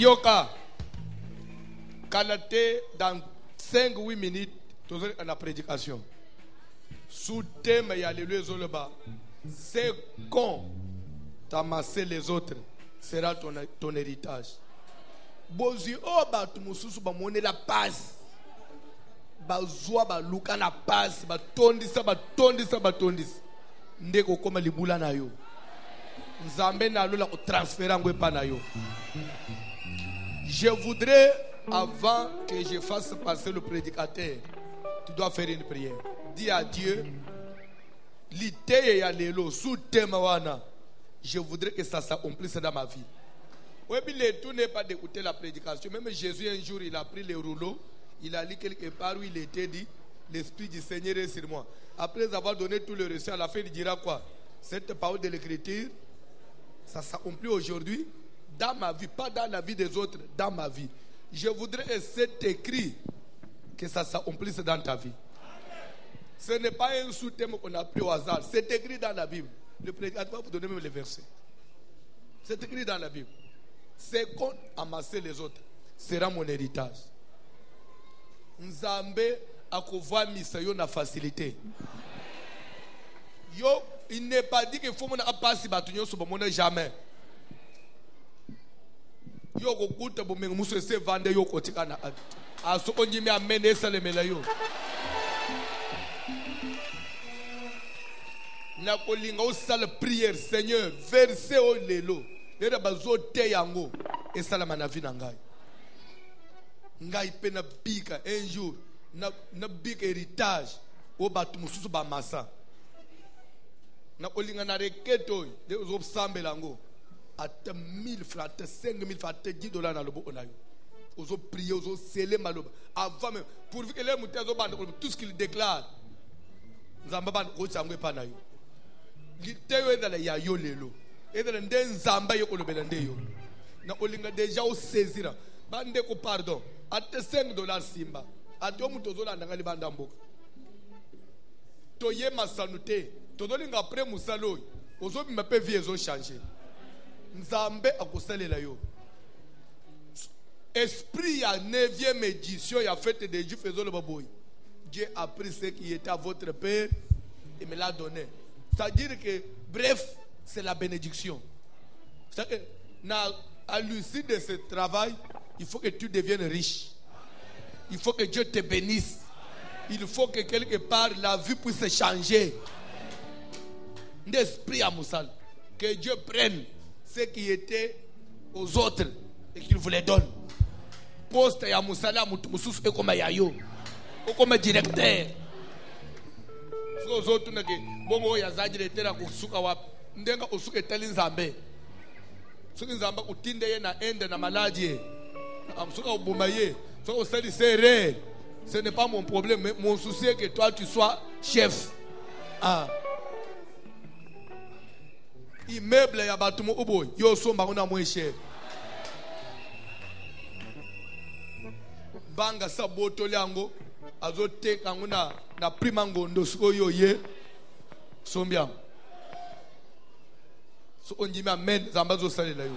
Yoka, Kalaté, dans 5-8 minutes, tout à la prédication. Sous thème, il y a les bas. C'est quand t'amasser les autres sera ton héritage. Bozi oh ba tumususu ba mone la passe. Ba zwa ba luka na passe, ba tondisa. Ndeko koma libula na yo. Nzambe na lo la ko transférer ngwe pa na yo. Je voudrais, avant que je fasse passer le prédicateur, tu dois faire une prière. Dis à Dieu, je voudrais que ça s'accomplisse dans ma vie. Oui, mais le tout n'est pas d'écouter la prédication. Même Jésus, un jour, il a pris les rouleaux, il a lu quelque part où il était dit, l'Esprit du Seigneur est sur moi. Après avoir donné tout le reçu, à la fin, il dira quoi? Cette parole de l'Écriture, ça s'accomplit aujourd'hui. Dans ma vie, pas dans la vie des autres, dans ma vie. Je voudrais que c'est écrit que ça s'accomplisse dans ta vie. Ce n'est pas un sous-thème qu'on a pris au hasard. C'est écrit dans la Bible. Le prédicateur va vous donner même les versets. C'est écrit dans la Bible. C'est qu'on amasser les autres sera mon héritage. Nzambe akova misa yo na facilité. Yo, il n'est pas dit qu'il faut mon apasi batunyo so bomone jamais. Yo kokuta bomengo muso se vande yo kotikana asoko njimi amene salemela yo na kolinga osala prière Seigneur verset o lelo lera bazo te yango esala na vie na ngai pe na bika un jour na big héritage o batu mususu ba masa na kolinga na reketo de zo sambela ngo à 1000 francs, à 5000 francs, à 10 dollars dans le bon onayo. Oso prier, oso sceller maloba. Avant même, pourvu que les moutons tout ce qu'il déclare, Nzamba ban ochangwe panayo. Liteyo dans la yayo lelo. Et dans le Nzamba yo kolobelande yo. Na olinga déjà au saisira. Bande ko pardon. À 5 dollars simba. À to mutozo la ndangali banda mboka. Toye masanute. Todolinga après musalo. Oso bima pe vie zo changer. Nzambe akosalela yo. Esprit à 9e édition, il a fait des Juifs faisant le baboy. Dieu a pris ce qui était à votre père et me l'a donné. C'est-à-dire que, bref, c'est la bénédiction. C'est-à-dire que, à l'issue de ce travail, il faut que tu deviennes riche. Il faut que Dieu te bénisse. Il faut que quelque part la vie puisse changer. L'esprit à Moussal. Que Dieu prenne ce qui était aux autres et qu'il vous les donne. Poste ya Moussala Mususu et comme yayo. Ou comme directeur. Aux autres, bongo ya za directeur akusuka wa ndenga usuke tali Nzambe. Suki Nzamba utinde ye na ende na maladie. Amsuka ubumaye. So osali serre. Ce n'est pas mon problème, mais mon souci est que toi tu sois chef. Ah. immeuble ya batumo obo yo somba ngona moins cher. Banga sa botoli yango azoteka ngona na prima ngondo sikoyo ye sombia. So on dit amen zambazo salela yo.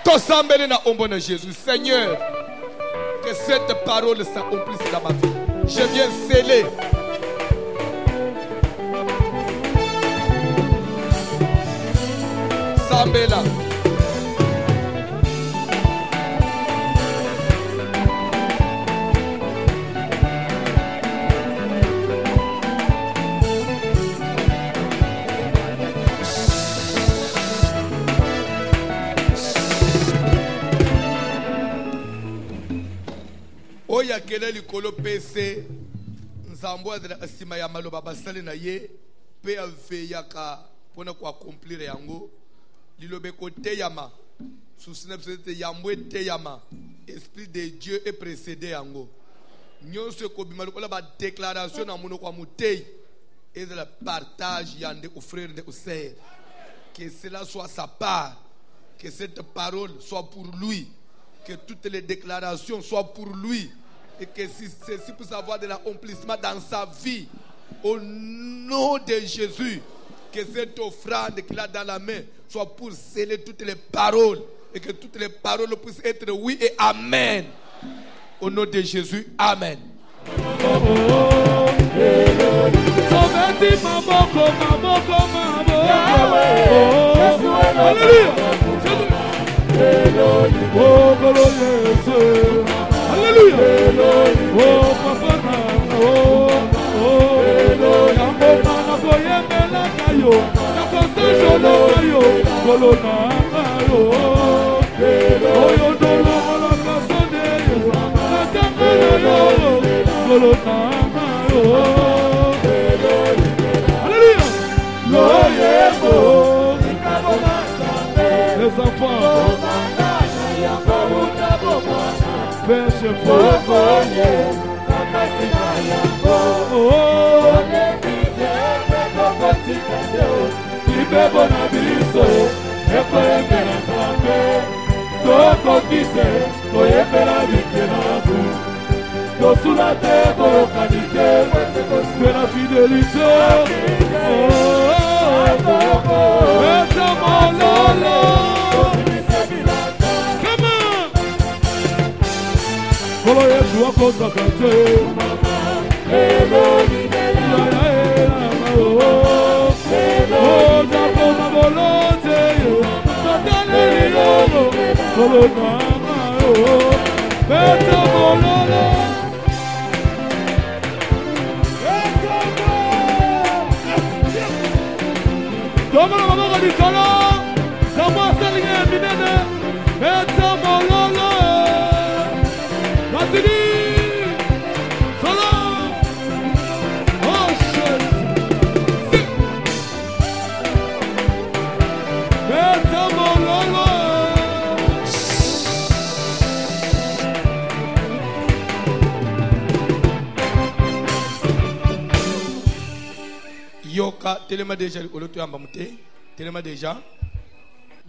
Tosambele na ombo na Jésus. Seigneur, que cette parole s'accomplisse dans ma vie. Je viens sceller. Sambela. Oya kele likolo pese nzambo azala sima ya maloba basale na ye pe aveyaka pona ko accomplir yango lilobe ko teyama susina pese yamwe teyama esprit de Dieu est précédé yango nyonso ko bima lokola ba déclaration na monoko mutei et de la partage yande au frère de au sœur, que cela soit sa part, que cette parole soit pour lui, que toutes les déclarations soient pour lui. Et que ceci puisse avoir de l'accomplissement dans sa vie. Au nom de Jésus, que cette offrande qu'il a dans la main soit pour sceller toutes les paroles. Et que toutes les paroles puissent être oui et amen. Au nom de Jésus, amen. Alléluia. Oh, papa, oh, les enfants, verset de la fidélité. Kolo Yesu wako takate. Yoka, tellement déjà, tellement déjà,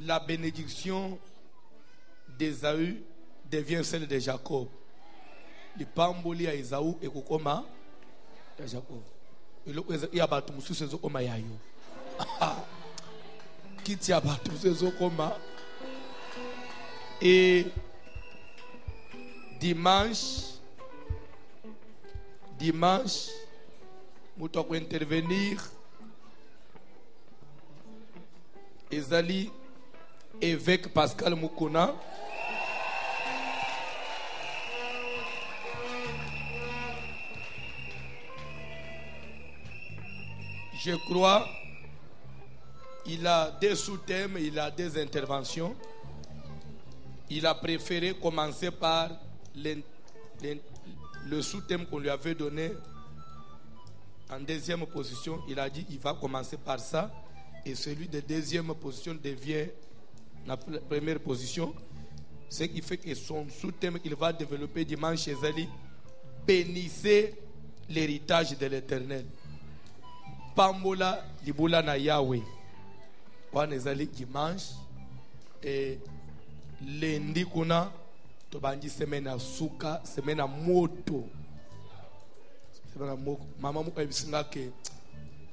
la bénédiction d'Ésaü devient celle de Jacob. Le pamboli à Ésaü et Kokoma à Jacob. Et le il y a battu sous ses okoma yayo. Qui tient battu ses okoma. Et dimanche, nous devons intervenir. Ezali, évêque Pascal Mukuna. Je crois il a des sous-thèmes, il a des interventions. Il a préféré commencer par le sous-thème qu'on lui avait donné en deuxième position. Il a dit il va commencer par ça. Et celui de deuxième position devient la première position. Ce qui fait que son sous-thème qu'il va développer dimanche chez Ali, bénissez l'héritage de l'Éternel. Pambola libula na Yahweh. wana ezali dimanche et lundi kuna tobangi semaine ya suka, semaine ya moto. Mama moko ebisinga ke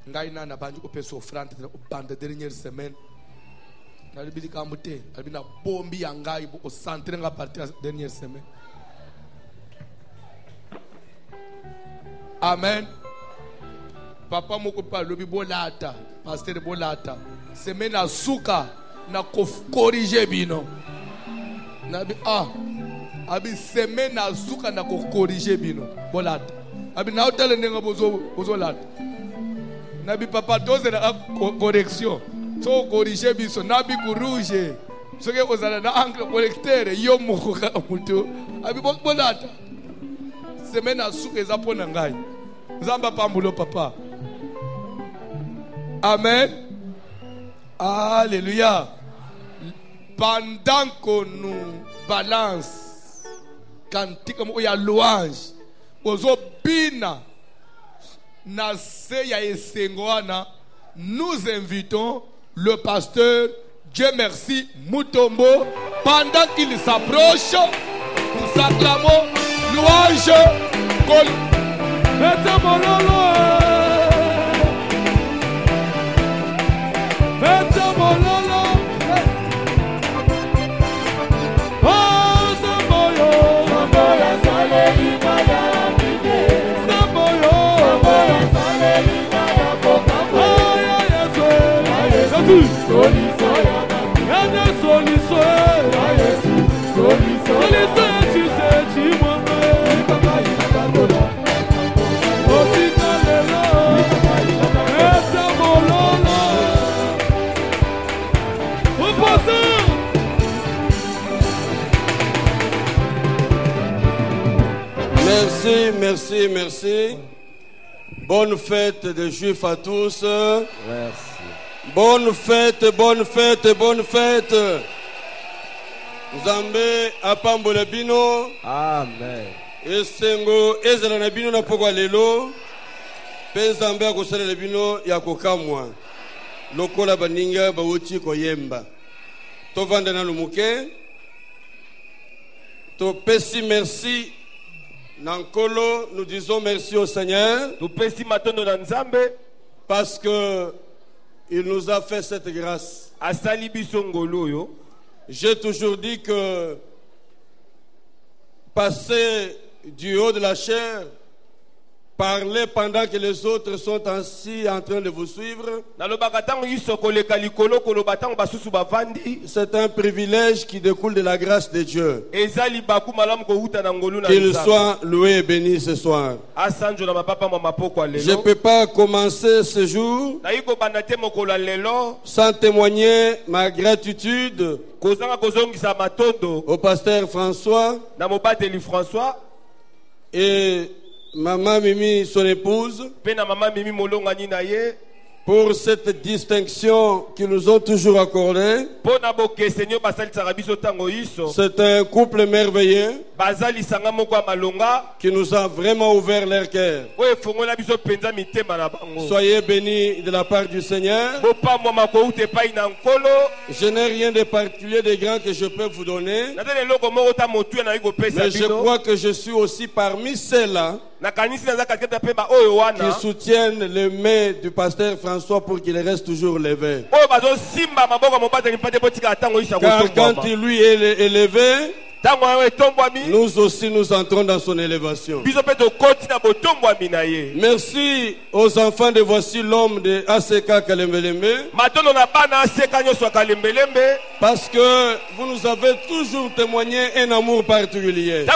ngai na bangi opesa offrande bande dernière semaine. Na libili kamute, alibina bombi ya ngai au centre nga partir dernière semaine. Amen. Papa moko pa lobi bolata, pasteur bolata. Semaine ya suka na corriger bino. Nabi abi semaine ya suka na corriger bino. Bolata. Abi na hotel nenga bozo lata. Nabi papa doze na correction. So corriger biso nabi ku rouge. Soke ozala na angle correcteur yo moko ka mutu. Abi bolata. Semaine ya suka eza pona ngai. Zamba pambulo papa. Amen. Alléluia. Pendant qu'on nous balance, cantique comme il y a louange, ozo bina na se ya esengoana, nous invitons le pasteur Dieu merci Mutombo. Pendant qu'il s'approche, nous acclamons louange. Merci, merci, merci. Bonne fête des Juifs à tous. Merci. Bonne fête, bonne fête, bonne fête. Nzambe apambola bino. Amen. Esengo ezala na bino na pokwa lelo. Pe Nzambe akosalela bino ya kokamwa. Lokola baninga bauti koyemba. Tovanda na lumuke. To pesi merci. Nankolo, nous disons merci au Seigneur parce que il nous a fait cette grâce. J'ai toujours dit que passer du haut de la chair, parler pendant que les autres sont assis en train de vous suivre, c'est un privilège qui découle de la grâce de Dieu. Qu'il soit loué et béni ce soir. Je ne peux pas commencer ce jour sans témoigner ma gratitude au pasteur François et Maman Mimi, son épouse, pour cette distinction qu'ils nous ont toujours accordée. C'est un couple merveilleux qui nous a vraiment ouvert leur cœur. Soyez bénis de la part du Seigneur. Je n'ai rien de particulier de grand que je peux vous donner, mais je crois que je suis aussi parmi ceux-là qui soutiennent le main du pasteur François pour qu'il reste toujours levé. Car quand il lui est élevé, nous aussi nous entrons dans son élévation. Merci aux enfants de Voici l'homme de ACK Kalembelembe, parce que vous nous avez toujours témoigné un amour particulier.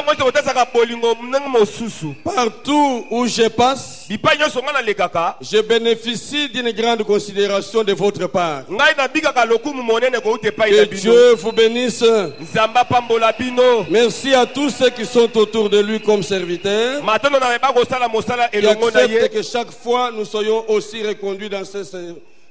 Partout où je passe, je bénéficie d'une grande considération de votre part. Que Dieu vous bénisse. Merci à tous ceux qui sont autour de lui comme serviteurs, qui acceptent que chaque fois nous soyons aussi reconduits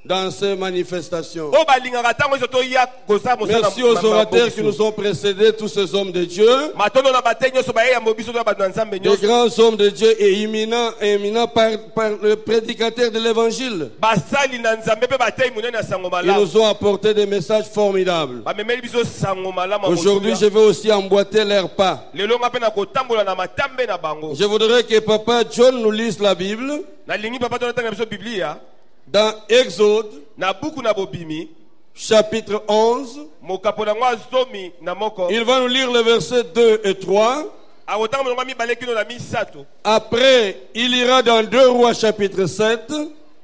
dans ces manifestations. O balingaka tango ezo toya kosa mosala. Merci aux orateurs qui nous ont précédés, tous ces hommes de Dieu, Matondo na batenyo so baye ya mobiso to batu nzambe des nyoso. grands hommes de Dieu et éminents par le prédicateur de l'évangile. Basali na nzambe pe batei munene na sango Ils malamu. nous ont apporté des messages formidables. Bamemeli biso sango malamu. Aujourd'hui, je vais aussi emboîter leurs pas. Lelo ngape na kotambola na matambe na bango. Je voudrais que Papa John nous lise la Bible Na lingi papa to tanga biso Biblia. dans Exode, Na buku na bobimi. chapitre 11. Mokapo na ngwa zomi na moko. Il va nous lire les versets 2 et 3. Awotanga mo ngami baleki no na misato. Après, il ira dans 2 Rois, chapitre 7.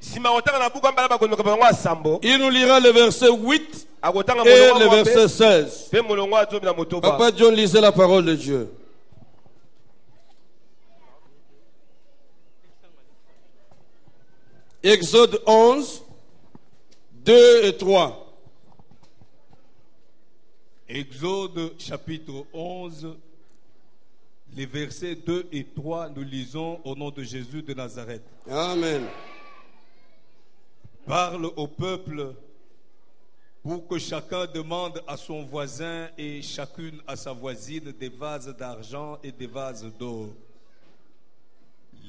Sima otanga na buku ambala bakono ka ngwa sambo. Il nous lira les versets 8 Akotanga et mo le ngwa verset 16. pe molongo azomi na motoba. Papa John lisait la parole de Dieu. Exode 11, 2 et 3. Exode chapitre 11, les versets 2 et 3, nous lisons au nom de Jésus de Nazareth. Amen. Parle au peuple pour que chacun demande à son voisin et chacune à sa voisine des vases d'argent et des vases d'or.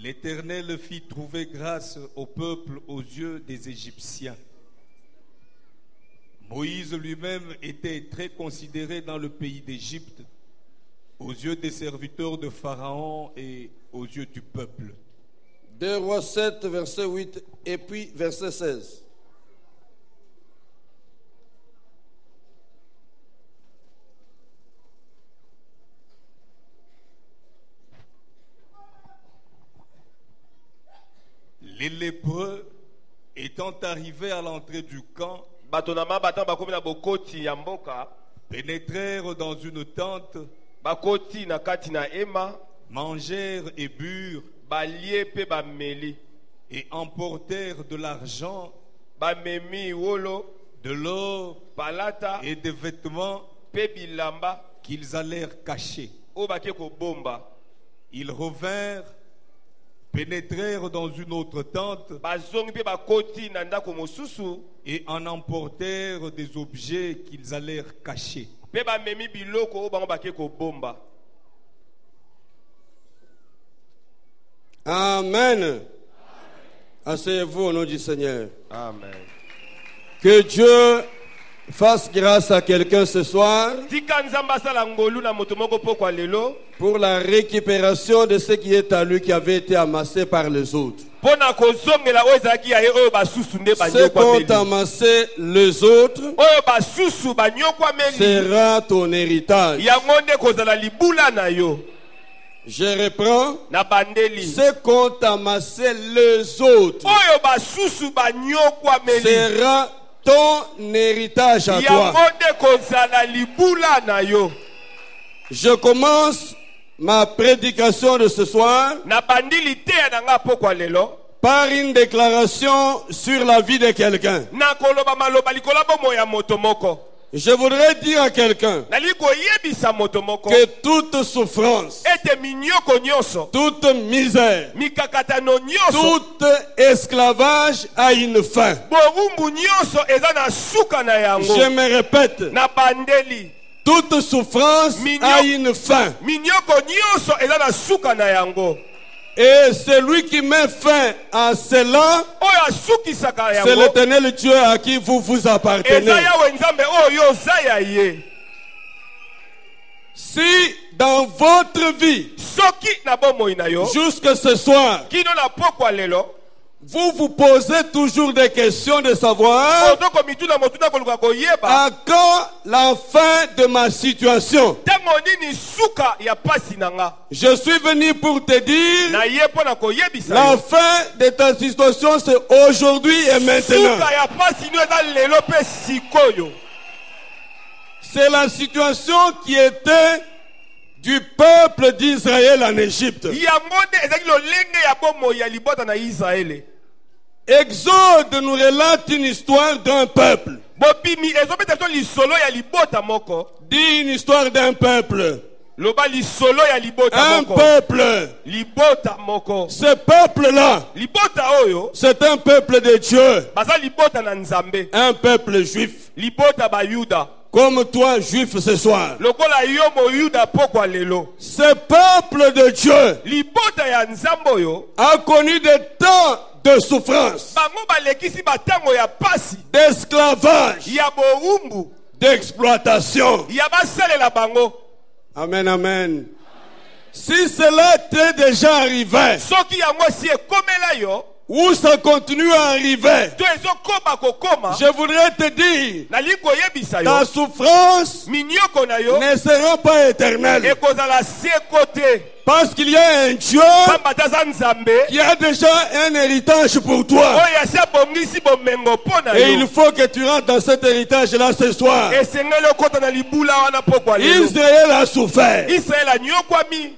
L'Éternel fit trouver grâce au peuple aux yeux des Égyptiens. Moïse lui-même était très considéré dans le pays d'Égypte, aux yeux des serviteurs de Pharaon et aux yeux du peuple. 2 Rois 7, verset 8 et puis verset 16. Les lépreux étant arrivés à l'entrée du camp, Batonama batan bakomi na bokoti ya mboka. pénétrèrent dans une tente, Bakoti na kati na ema. mangèrent et burent Balie pe bameli. et emportèrent de l'argent, Bamemi wolo. de l'or Palata. et des vêtements Pe bilamba. qu'ils allèrent cacher. O bake ko bomba. Ils revinrent, pénétrèrent dans une autre tente Bazongi pe bakoti na ndako mosusu. et en emportèrent des objets qu'ils allèrent cacher. Pe bamemi biloko o bango bake ko bomba. Amen. Asseyez-vous au nom du Seigneur. Amen. Que Dieu fasse grâce à quelqu'un ce soir Tika nzamba sala ngolu na moto moko pokwa lelo. pour la récupération de ce qui est à lui qui avait été amassé par les autres. Pona kozongela oyo ezalaki ya ye oyo basusu nde Ce qu'ont banyokwameli. amassé les autres Oyo basusu banyokwameli. sera ton héritage. Yango nde kozala libula na yo. Je reprends. Na bandeli. Ce qu'ont amassé les autres Oyo basusu banyokwameli. sera ton héritage à Yango toi. nde kozala libula na yo. Je commence ma prédication de ce soir Na bandili te na nga pokwa lelo. par une déclaration sur la vie de quelqu'un. Na koloba maloba likola bomo ya moto moko. Je voudrais dire à quelqu'un Nali koyebisa moto moko. que toute souffrance, Ete minyoko nyonso. toute misère, Mikakatano nyonso. tout esclavage a une fin. Borumbu nyonso eza na suka na yango. Je me répète, Na bandeli. toute souffrance a une fin. Minyoko nyonso eza na suka na yango. Et celui qui met fin à cela, Oyo asukisaka c'est yango. l'Éternel Dieu à qui vous appartenez. Eza yawe nzambe oyo oza ya ye. Si dans votre vie, Soki na bomoi na yo. jusque ce soir, Kino na pokwa lelo. vous vous posez toujours des questions de savoir Ozoko mituna motuna koluka koyeba. à quand la fin de ma situation. Tango nini suka ya pasi nanga. Je suis venu pour te dire, Na ye pona koyebisa la yo. fin de ta situation c'est aujourd'hui et maintenant. Suka ya pasi no eza lelo pe sikoyo. C'est la situation qui était du peuple d'Israël en Égypte. Yango nde ezaki lolenge ya bomoi ya libota na Israele. Exode nous relate une histoire d'un peuple. Bobimi ezobeta to lisolo ya libota moko. Dit une histoire d'un peuple. Loba lisolo ya libota Un moko. peuple. Libota moko. Ce peuple-là, Libota oyo. c'est un peuple de Dieu. Baza libota na nzambe. Un peuple juif. Libota ba Yuda. Comme toi, juif, ce soir. Lokola yo mo Yuda pokwa lelo. Ce peuple de Dieu Libota ya nzambo yo. a connu des temps de souffrance, Bango balekisi batango ya pasi. d'esclavage, Ya boumbu. d'exploitation. Ya basalela bango. Amen, amen. Si cela était déjà arrivé, Soki yango si ekomela yo. ou ça continue à arriver, To ezokoma kokoma. je voudrais te dire, Nali koyebisa yo. ta souffrance Minyoko na yo. ne sera pas éternelle. Ekozala se kote. Parce qu'il y a un Dieu Pamba taza nzambe. qui a déjà un héritage pour toi. Oyo asi abongisi bomengo mpo na Et il yo. faut que tu rentres dans cet héritage-là ce soir. Esengeli okota na libula wana pokwa lelo. Israël a souffert Israel anyokwami.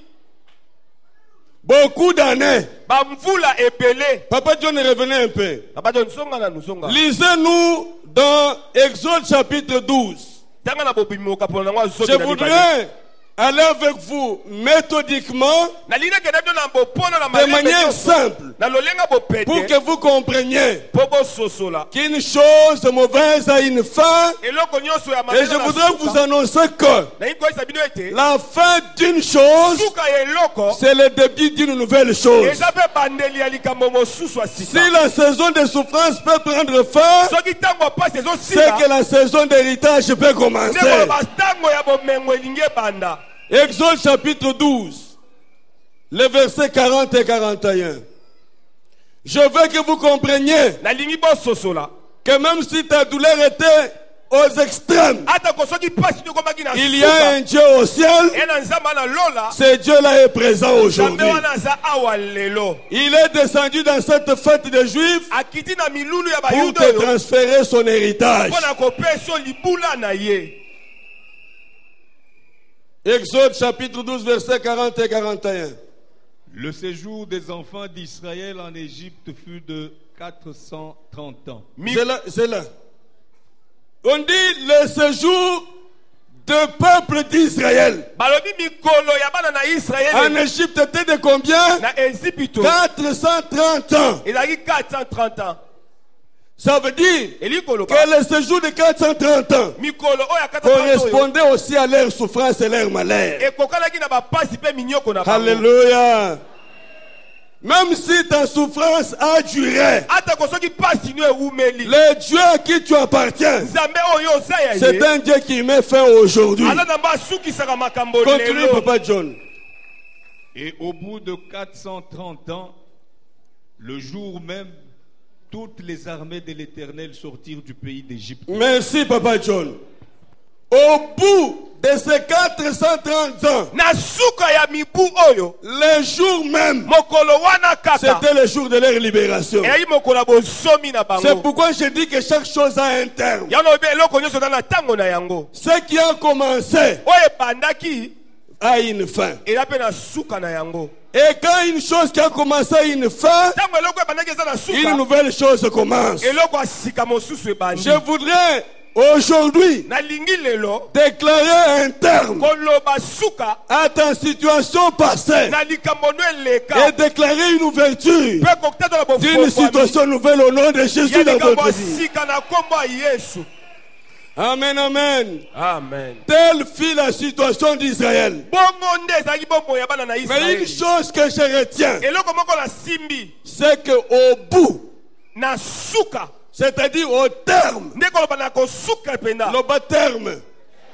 beaucoup d'années. Bamvula ebele. Papa John revenait un peu. Papa John songa na nusonga. Lisez-nous dans Exode chapitre 12. Tanga na bobimoka pona nango azoki Je na libala. voudrais aller avec vous méthodiquement, Nalinga kena bino na bopona na de malembe manière nyonso. simple, Na lolenga bopete. pour que vous compreniez Po bososola. qu'une chose mauvaise a une fin. Eloko nyonso ya Et mabe je na voudrais suka. vous annoncer que Na ikoyisa bino ete. la fin d'une chose, Suka ya eloko. c'est le début d'une nouvelle chose. Eza pe bandeli ya likambo mosusu ya Si sika. la saison de souffrance peut prendre fin, Soki tango pasi c'est ezosila. que la saison d'héritage peut commencer. Ndeko batango ya bomengo elingi ebanda. Exode chapitre 12, les versets 40 et 41. Je veux que vous compreniez Nalingi bososola. que même si ta douleur était aux extrêmes, Ata ko soki pasi tokomaki na il y a un Dieu au ciel. Ena nzamba na lola. Ce Dieu-là est présent Nzambe aujourd'hui. wana aza awa lelo. Il est descendu dans cette fête des Juifs Akiti na milulu ya pour bayuda te yo. transférer son héritage. Mpona kopesa libula na ye. Exode chapitre 12, versets 40 et 41. Le séjour des enfants d'Israël en Égypte fut de 430 ans. C'est là. On dit le séjour du peuple d'Israël Balobi mikolo ya bana na en Israël Égypte était de combien? na Égypte. 430 ans. Ezalaki 430 ans. Ça veut dire Elikolo que le séjour de 430 ans mikolo oyo ya 430 oyo. correspondait aussi à leur souffrance et leur malheur. Ekokalaki na bapasi pe minyoko na bango. Alléluia. Même si ta souffrance a duré, Ata ko soki pasi no ewumeli. le Dieu à qui tu appartiens, Nzambe oyo oza ya c'est ye. un Dieu qui met fin aujourd'hui. Aza na mba asukisaka makambo Continue, lelo. Papa John. Et au bout de 430 ans, le jour même, toutes les armées de l'Éternel sortirent du pays d'Égypte. Merci, Papa John. Au bout de ces 430 ans, Na suka ya mibu oyo. le jour même, Mokolo wana kaka. c'était le jour de leur libération. Eyali mokolo ya bosomi na C'est bango. pourquoi je dis que chaque chose a un terme. Yango obe eloko nyonso eza na ntango na yango. Ce qui a commencé Oyo ebandaki a une fin. eza mpe na suka na yango. Et quand une chose qui a commencé a une fin, Ntango eloko ebandaki eza na une suka. nouvelle chose commence. Eloko ya sika mosusu ebandi. Je voudrais aujourd'hui Nalingi lelo déclarer un terme koloba suka à ta situation passée na likambo no eleka. et déclarer une ouverture Mpe kokutana na d'une bofofwami situation nouvelle au nom de Jésus ya dans likambo votre ya vie. sika na nkombo ya Yesu. Amen, amen. Amen. Telle fut la situation d'Israël. Bongo nde ezalaki bomoi ya bana na Mais une Israeli. chose que je retiens, Eloko moko na simbi c'est qu'au bout, na suka c'est-à-dire au terme, nde koloba na kosuka mpenda le bas terme,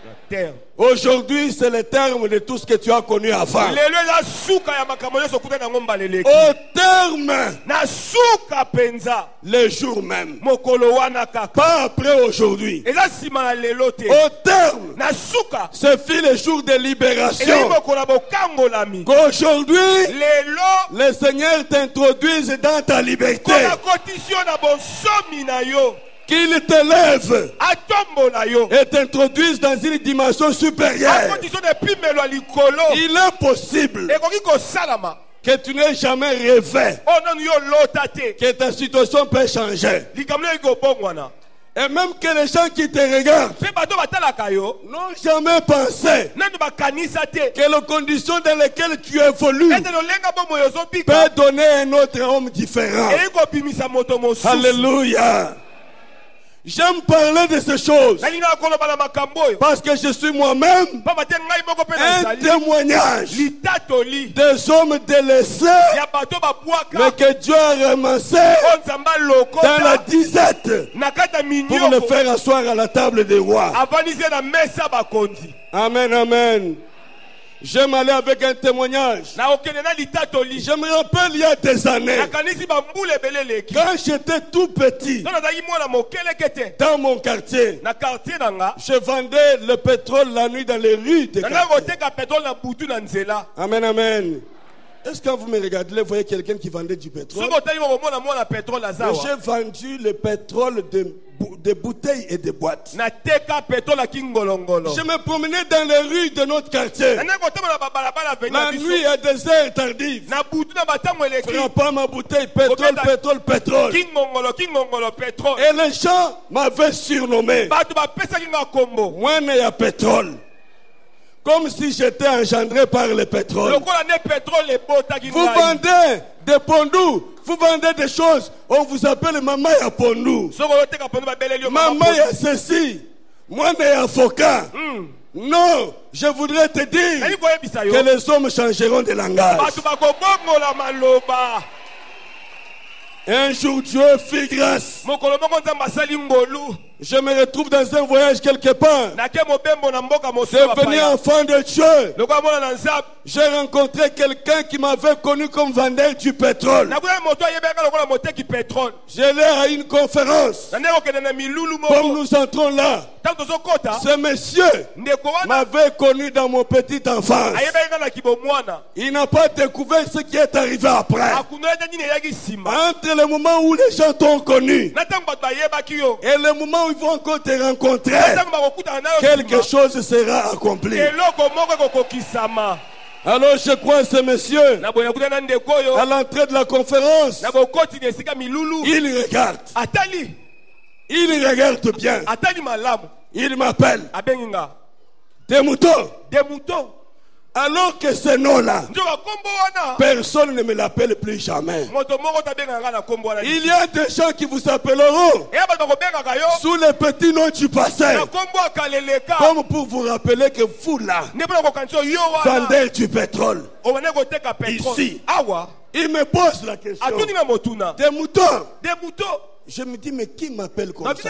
na terre. aujourd'hui c'est le terme de tout ce que tu as connu avant. Lelo eza suka ya makambo nyonso okuta nango mbala eleki. Au terme, Na suka mpenza le jour même, mokolo wana kaka. pas après aujourd'hui. Eza nsima na lelo te. Au terme, Na suka ce fut le jour de ezali libération. mokolo ya bokangolami. Qu'aujourd'hui, Lelo le Seigneur t'introduise dans ta liberté. kona kotisi yo na bonsomi na yo. Qu'il t'élève Atombola yo. et t'introduise dans une dimension supérieure. Akotisi yo na epimelo ya likolo. Il est possible Ekoki kosalama. que tu n'aies jamais rêvé O nanu yo lota te. que ta situation peut changer. Likambo yo ekobongwana. Et même que les gens qui te regardent n'ont jamais pensé que les conditions dans lesquelles tu évolues peut donner un autre homme différent. Alléluia. J'aime parler de ces choses parce que je suis moi-même un témoignage des hommes délaissés, mais que Dieu a ramassé dans la disette pour le faire asseoir à la table des rois. Amen, amen. J'aime aller avec un témoignage. Je me rappelle il y a des années, quand j'étais tout petit, dans mon quartier, je vendais le pétrole la nuit dans les rues de quartier. Amen, amen. Est-ce que quand vous me regardez, vous voyez quelqu'un qui vendait du pétrole? J'ai vendu le pétrole de bouteilles et de boîtes. Je me promenais dans les rues de notre quartier. La nuit à des heures tardives. Frappant ma bouteille, pétrole, pétrole, pétrole. Et les gens m'avaient surnommé Mwana pétrole. Comme si j'étais engendré par le pétrole. Vous vendez des pondous, vous vendez des choses, on vous appelle Maman ya pondou. Maman ya ceci, moi ya foka. Non, je voudrais te dire que les hommes changeront de langage. Un jour Dieu fit grâce. Je me retrouve dans un voyage quelque part. Devenu enfant de Dieu. J'ai rencontré quelqu'un qui m'avait connu comme vendeur du pétrole. J'ai l'air à une conférence. Comme nous entrons là, ce monsieur m'avait connu dans mon petite enfance. Il n'a pas découvert ce qui est arrivé après. Entre le moment où les gens t'ont connu et le moment où ils vont encore te rencontrer, quelque chose sera accompli. Alors je crois ce monsieur, à l'entrée de la conférence, il regarde. Il regarde bien. Il m'appelle. Des moutons. Alors que ce nom-là, personne ne me l'appelle plus jamais. Il y a des gens qui vous appelleront sous les petits noms du passé, comme pour vous rappeler que vous là, vendez du pétrole. Ici, il me pose la question. Des moutons. Je me dis, mais qui m'appelle comme ça ici?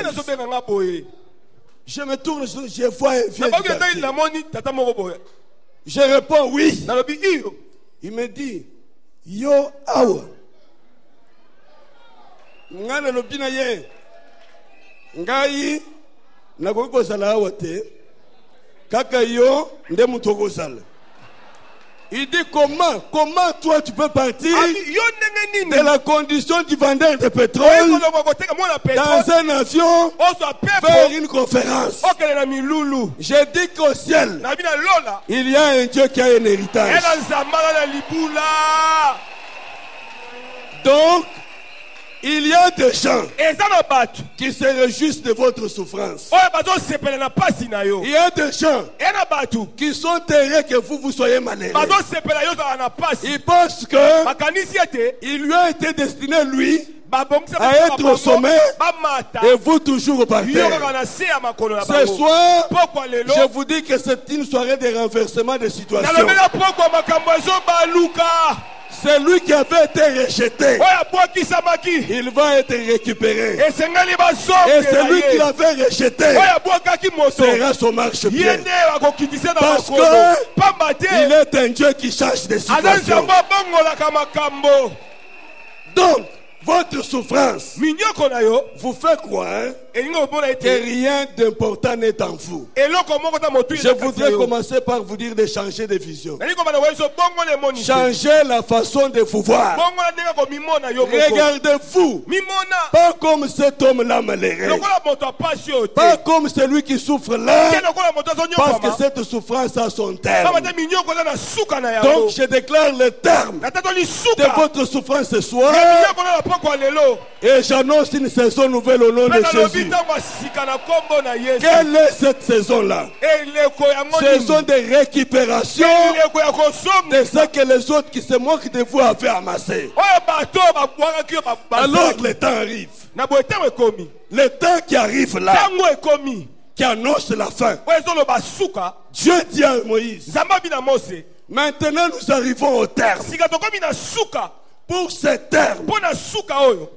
Je me tourne, je vois un vieux du quartier. Je réponds oui. Il me dit, yo awa. Ngana lobina ye. Ngai na koko sala awa te. Kaka yo nde muto ko sala. Il dit comment toi tu peux partir de la condition du vendeur de pétrole dans un avion faire une conférence. J'ai dit qu'au ciel, il y a un Dieu qui a un héritage. Donc, il y a des gens qui se réjouissent de votre souffrance. Il y a des gens qui sont heureux que vous soyez malheureux. Ils pensent que il lui a été destiné, lui, à être au sommet et vous toujours par terre. Ce soir, je vous dis que c'est une soirée de renversement de situation. C'est lui qui avait été rejeté. Il va être récupéré. Et celui qui l'avait rejeté sera son marchepied. Parce qu'il est un Dieu qui change des situations. Donc, votre souffrance vous fait croire que rien d'important n'est en vous. Je voudrais commencer par vous dire de changer de vision. Changer la façon de vous voir. Regardez-vous pas comme cet homme-là malheureux, pas comme celui qui souffre là, parce que cette souffrance a son terme. Donc je déclare le terme de votre souffrance ce soir et j'annonce une saison nouvelle au nom de Jésus. Jésus. Quelle est cette saison-là? Saison de récupération de ce que les autres qui se moquent de vous avaient amassé. Alors le temps arrive. Le temps qui arrive là, qui annonce la fin. Dieu dit à Moïse, maintenant nous arrivons au terme. Pour ce terme,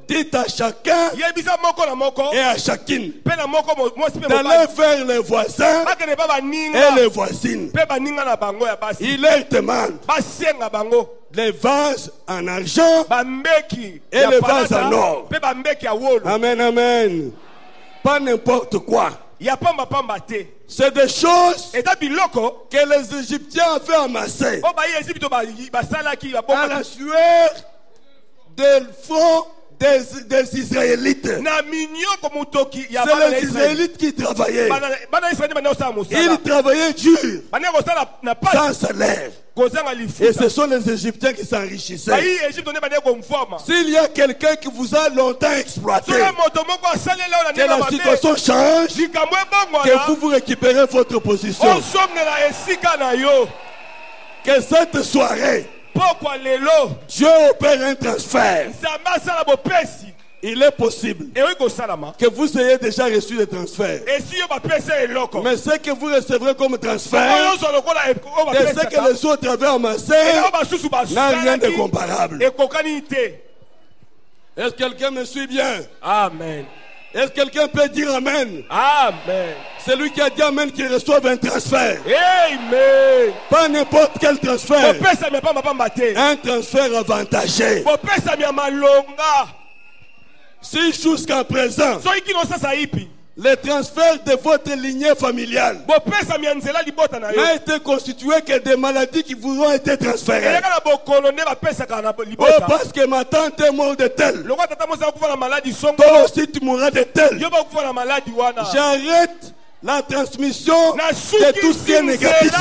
dites à chacun et à chacune d'aller vers les voisins et les voisines. Il leur demande les vases en argent et les vases en or. Amen, amen. Pas n'importe quoi. C'est des choses que les Égyptiens avaient amassées à la sueur del front des Israélites. C'est les Israélites qui travaillaient. Ils travaillaient dur, sans salaire. Et ce sont les Égyptiens qui s'enrichissaient. S'il y a quelqu'un qui vous a longtemps exploité, que la situation change, que vous récupérez votre position. Que cette soirée, Dieu opère un transfert. Il est possible que vous ayez déjà reçu des transferts. Mais ce que vous recevrez comme transfert, et ce que les autres avaient amassé, n'a rien de comparable. Est-ce que quelqu'un me suit bien? Amen. Est-ce que quelqu'un peut dire Amen? Amen. Celui qui a dit Amen qui reçoit un transfert. Amen. Pas n'importe quel transfert. Un transfert avantagé. Si jusqu'à présent, le transfert de votre lignée familiale n'a été constitué que des maladies qui vous ont été transférées. Oh, parce que ma tante est morte de tel. Toi aussi tu mourras de tel. J'arrête la transmission de tout ce qui est négatif.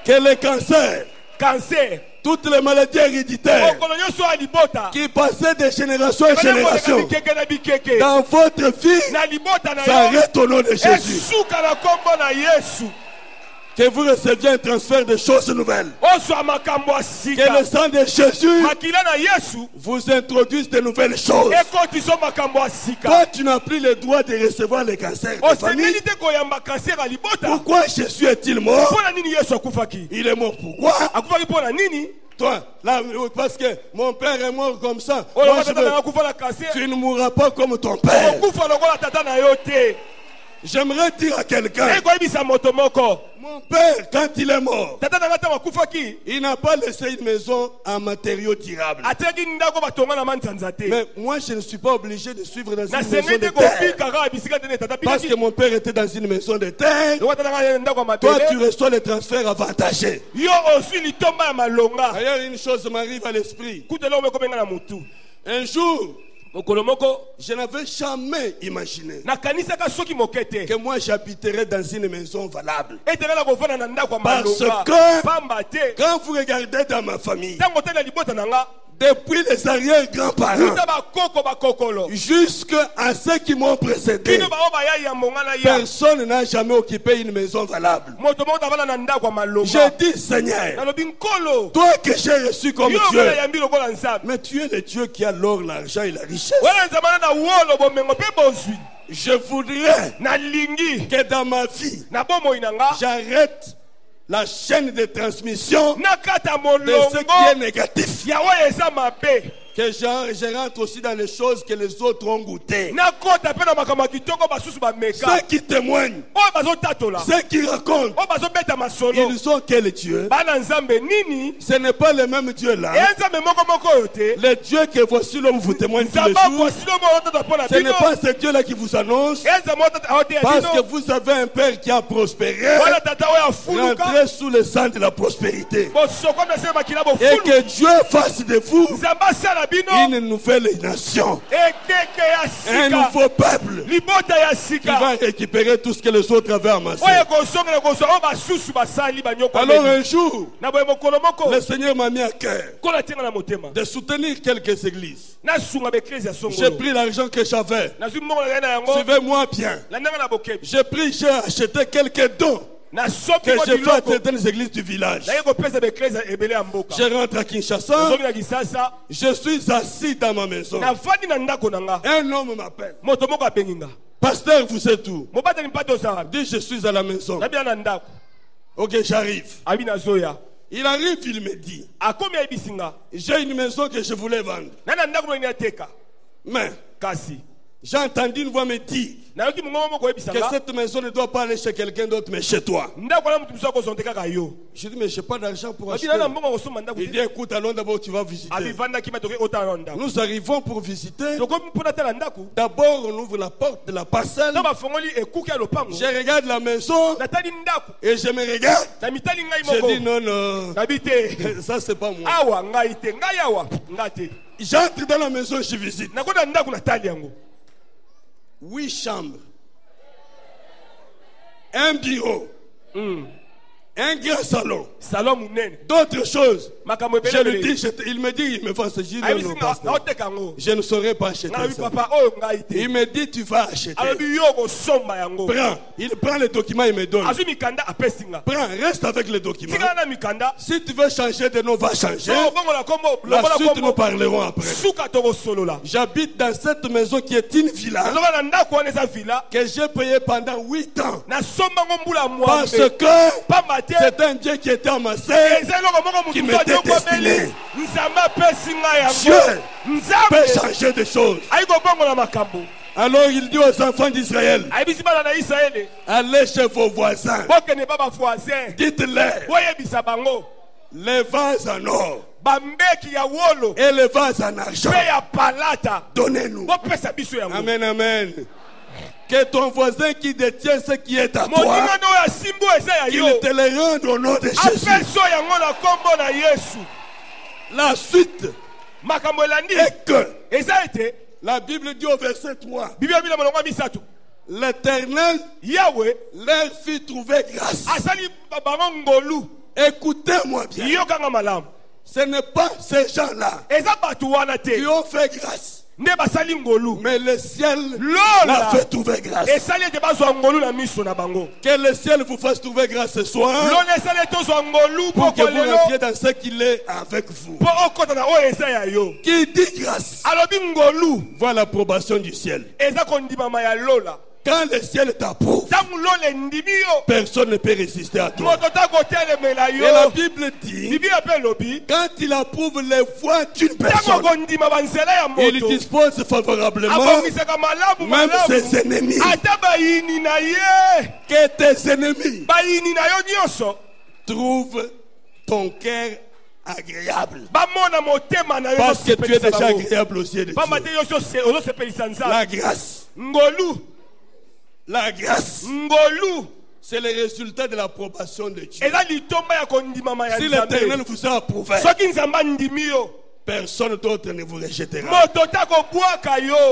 Que le cancer, toutes les maladies héréditaires qui passaient de génération en génération dans votre vie s'arrêtent au nom de Jésus. Que vous receviez un transfert de choses nouvelles. Que le sang de Jésus vous introduise de nouvelles choses. Toi, tu n'as plus le droit de recevoir le cancer de famille. Pourquoi Jésus est-il mort? Il est mort pourquoi? Toi, là, parce que mon père est mort comme ça. Moi, tu ne mourras pas comme ton père. J'aimerais dire à quelqu'un, mon père, quand il est mort, il n'a pas laissé une maison en matériaux durables. Mais moi, je ne suis pas obligé de suivre dans une maison de terre. Parce que mon père était dans une maison de terre. Toi, tu reçois les transferts avantagés. D'ailleurs, une chose m'arrive à l'esprit. Un jour, je n'avais jamais imaginé que moi j'habiterais dans une maison valable. Parce que quand vous regardez dans ma famille, depuis les arrière-grands-parents jusqu'à ceux qui m'ont précédé, personne n'a jamais occupé une maison valable. J'ai dit, Seigneur, toi que j'ai reçu comme Dieu, mais tu es le Dieu qui a l'or, l'argent et la richesse. Je voudrais que dans ma vie, j'arrête la chaîne de transmission de ce qui est négatif. Que je rentre aussi dans les choses que les autres ont goûtées. Ceux qui témoignent, ceux qui racontent, ils sont quel Dieu? Ce n'est pas le même Dieu là. Le Dieu que voici l'homme vous témoigne tous les jours. Ce n'est pas ce Dieu là qui vous annonce. Parce que vous avez un Père qui a prospéré. Rentrez sous le sang de la prospérité. Et que Dieu fasse de vous une nouvelle nation, un nouveau peuple qui va récupérer tout ce que les autres avaient amassé. Alors un jour, le Seigneur m'a mis à cœur de soutenir quelques églises. J'ai pris l'argent que j'avais. Suivez-moi bien. J'ai acheté quelques dons que j'ai fait à certaines églises du village. Je rentre à Kinshasa. Je suis assis dans ma maison. Un homme m'appelle. Pasteur, vous êtes où? Dis, je suis à la maison. Ok, j'arrive. Il arrive, il me dit, j'ai une maison que je voulais vendre. Mais j'ai entendu une voix me dire que cette maison ne doit pas aller chez quelqu'un d'autre, mais chez toi. Je dis, mais je n'ai pas d'argent pour acheter. Il dit, écoute, allons d'abord, tu vas visiter. Nous arrivons pour visiter. D'abord, on ouvre la porte de la parcelle. Je regarde la maison et je me regarde. Je dis, non, non, ça c'est pas moi. J'entre dans la maison, je visite. 8 chambres, un bureau, un grand salon, d'autres choses. Je lui dis, il me dit, il me fait ce genre de pasteur. Je ne saurais pas acheter ça. Il me dit, tu vas acheter. Prends. Il prend le document, il me donne. Prends, reste avec le document. Si tu veux changer de nom, va changer. La suite, nous parlerons après. J'habite dans cette maison qui est une villa que j'ai payé pendant 8 ans. Parce que c'est un Dieu qui était amassé, qui m'était destiné. Dieu peut changer des choses. Alors il dit aux enfants d'Israël, allez chez vos voisins, dites-leur, les vases en or et les vases en argent, donnez-nous. Amen, amen. Que ton voisin qui détient ce qui est à toi, qu'il te le rende au nom de Jésus. La suite est que la Bible dit au verset 3, l'Éternel leur fit trouver grâce. Écoutez-moi bien. Ce n'est pas ces gens-là qui ont fait grâce. Mais le ciel l'a fait trouver grâce. Que le ciel vous fasse trouver grâce ce soir, pour que vous rentriez dans ce qu'il est avec vous. Qui dit grâce voit l'approbation du ciel. Quand le ciel t'approuve, personne ne peut résister à toi. Et la Bible dit, quand il approuve les voies d'une personne, il dispose favorablement même ses ennemis. Que tes ennemis trouvent ton cœur agréable. Parce que tu es déjà agréable aux yeux de Dieu. La grâce. La grâce, c'est le résultat de l'approbation de Dieu. Si l'Éternel vous a approuvé, personne d'autre ne vous rejettera.